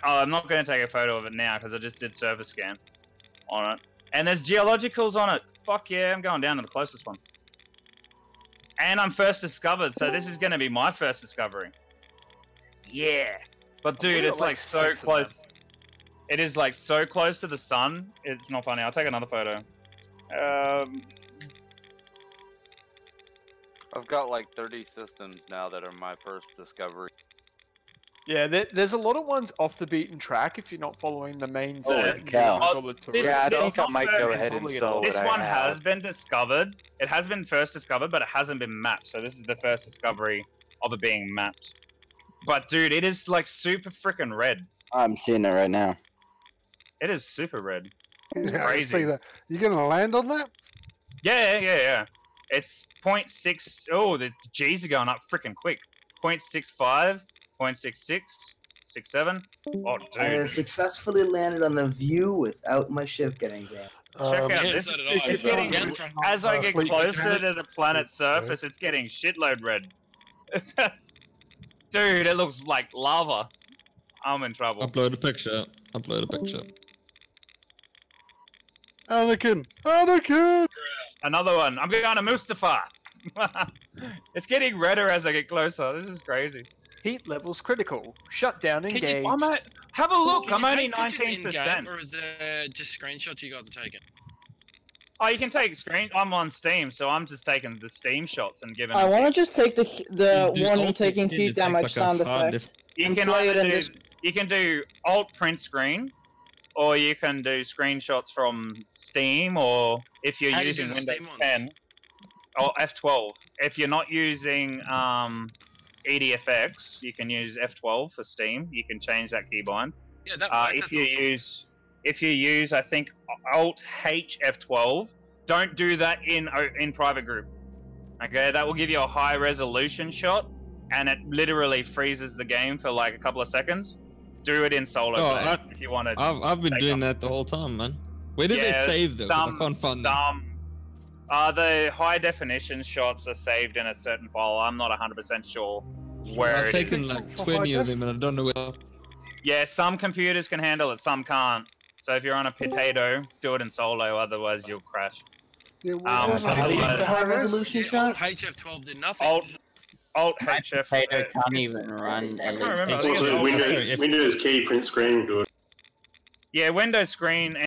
I'm not going to take a photo of it now because I just did surface scan on it. And there's geologicals on it. Fuck yeah, I'm going down to the closest one. And I'm first discovered, so this is going to be my first discovery. Yeah. But dude, it's like so close. It is like so close to the sun. It's not funny. I'll take another photo. I've got like 30 systems now that are my first discovery. Yeah, there's a lot of ones off the beaten track if you're not following the main set. cow. Yeah, I think I might go ahead and sell This what one I have. has been discovered. It has been first discovered, but it hasn't been mapped. So this is the first discovery of it being mapped. But dude, it is like super freaking red. I'm seeing it right now. It is super red. It's Yeah, I crazy. see that. You gonna land on that? Yeah. It's 0.6. Oh, the G's are going up freaking quick. 0.65, 0.66, 0.67. Oh, dude. I have successfully landed on the view without my ship getting jammed. Check out this. It's getting, as I get closer to the planet's surface, it's getting shitload red. Dude, it looks like lava. I'm in trouble. Upload a picture. Anakin! Another one. I'm going to Mustafa. It's getting redder as I get closer. This is crazy. Heat levels critical. Shutdown engaged. Have a look. Can I'm you only take pictures 19%. in-game, or is it just screenshots you guys are taking? Oh, you can take screen. I'm on Steam, so I'm just taking the Steam shots and giving. I want to just take the one taking heat damage sound effect. You can either do. You can do Alt print screen, or you can do screenshots from Steam, or if you're using Windows 10, or F12. If you're not using EDFX, you can use F12 for Steam. You can change that keybind. Yeah, that if you use, I think Alt H F12, don't do that in private group. Okay, that will give you a high resolution shot, and it literally freezes the game for like a couple of seconds. Do it in solo play if you want to. I've been doing that the whole time, man. Where did they save though? I can't find them. The high definition shots are saved in a certain file. I'm not 100% sure where I've it is. taken like 20 of them and I don't know where. Yeah, some computers can handle it, some can't. So if you're on a potato, do it in solo, otherwise you'll crash. Yeah, the high resolution shot? HF12 did nothing. Alt HF. Potato can't even run. I can't remember. Windows key print screen will do it. Yeah, Windows screen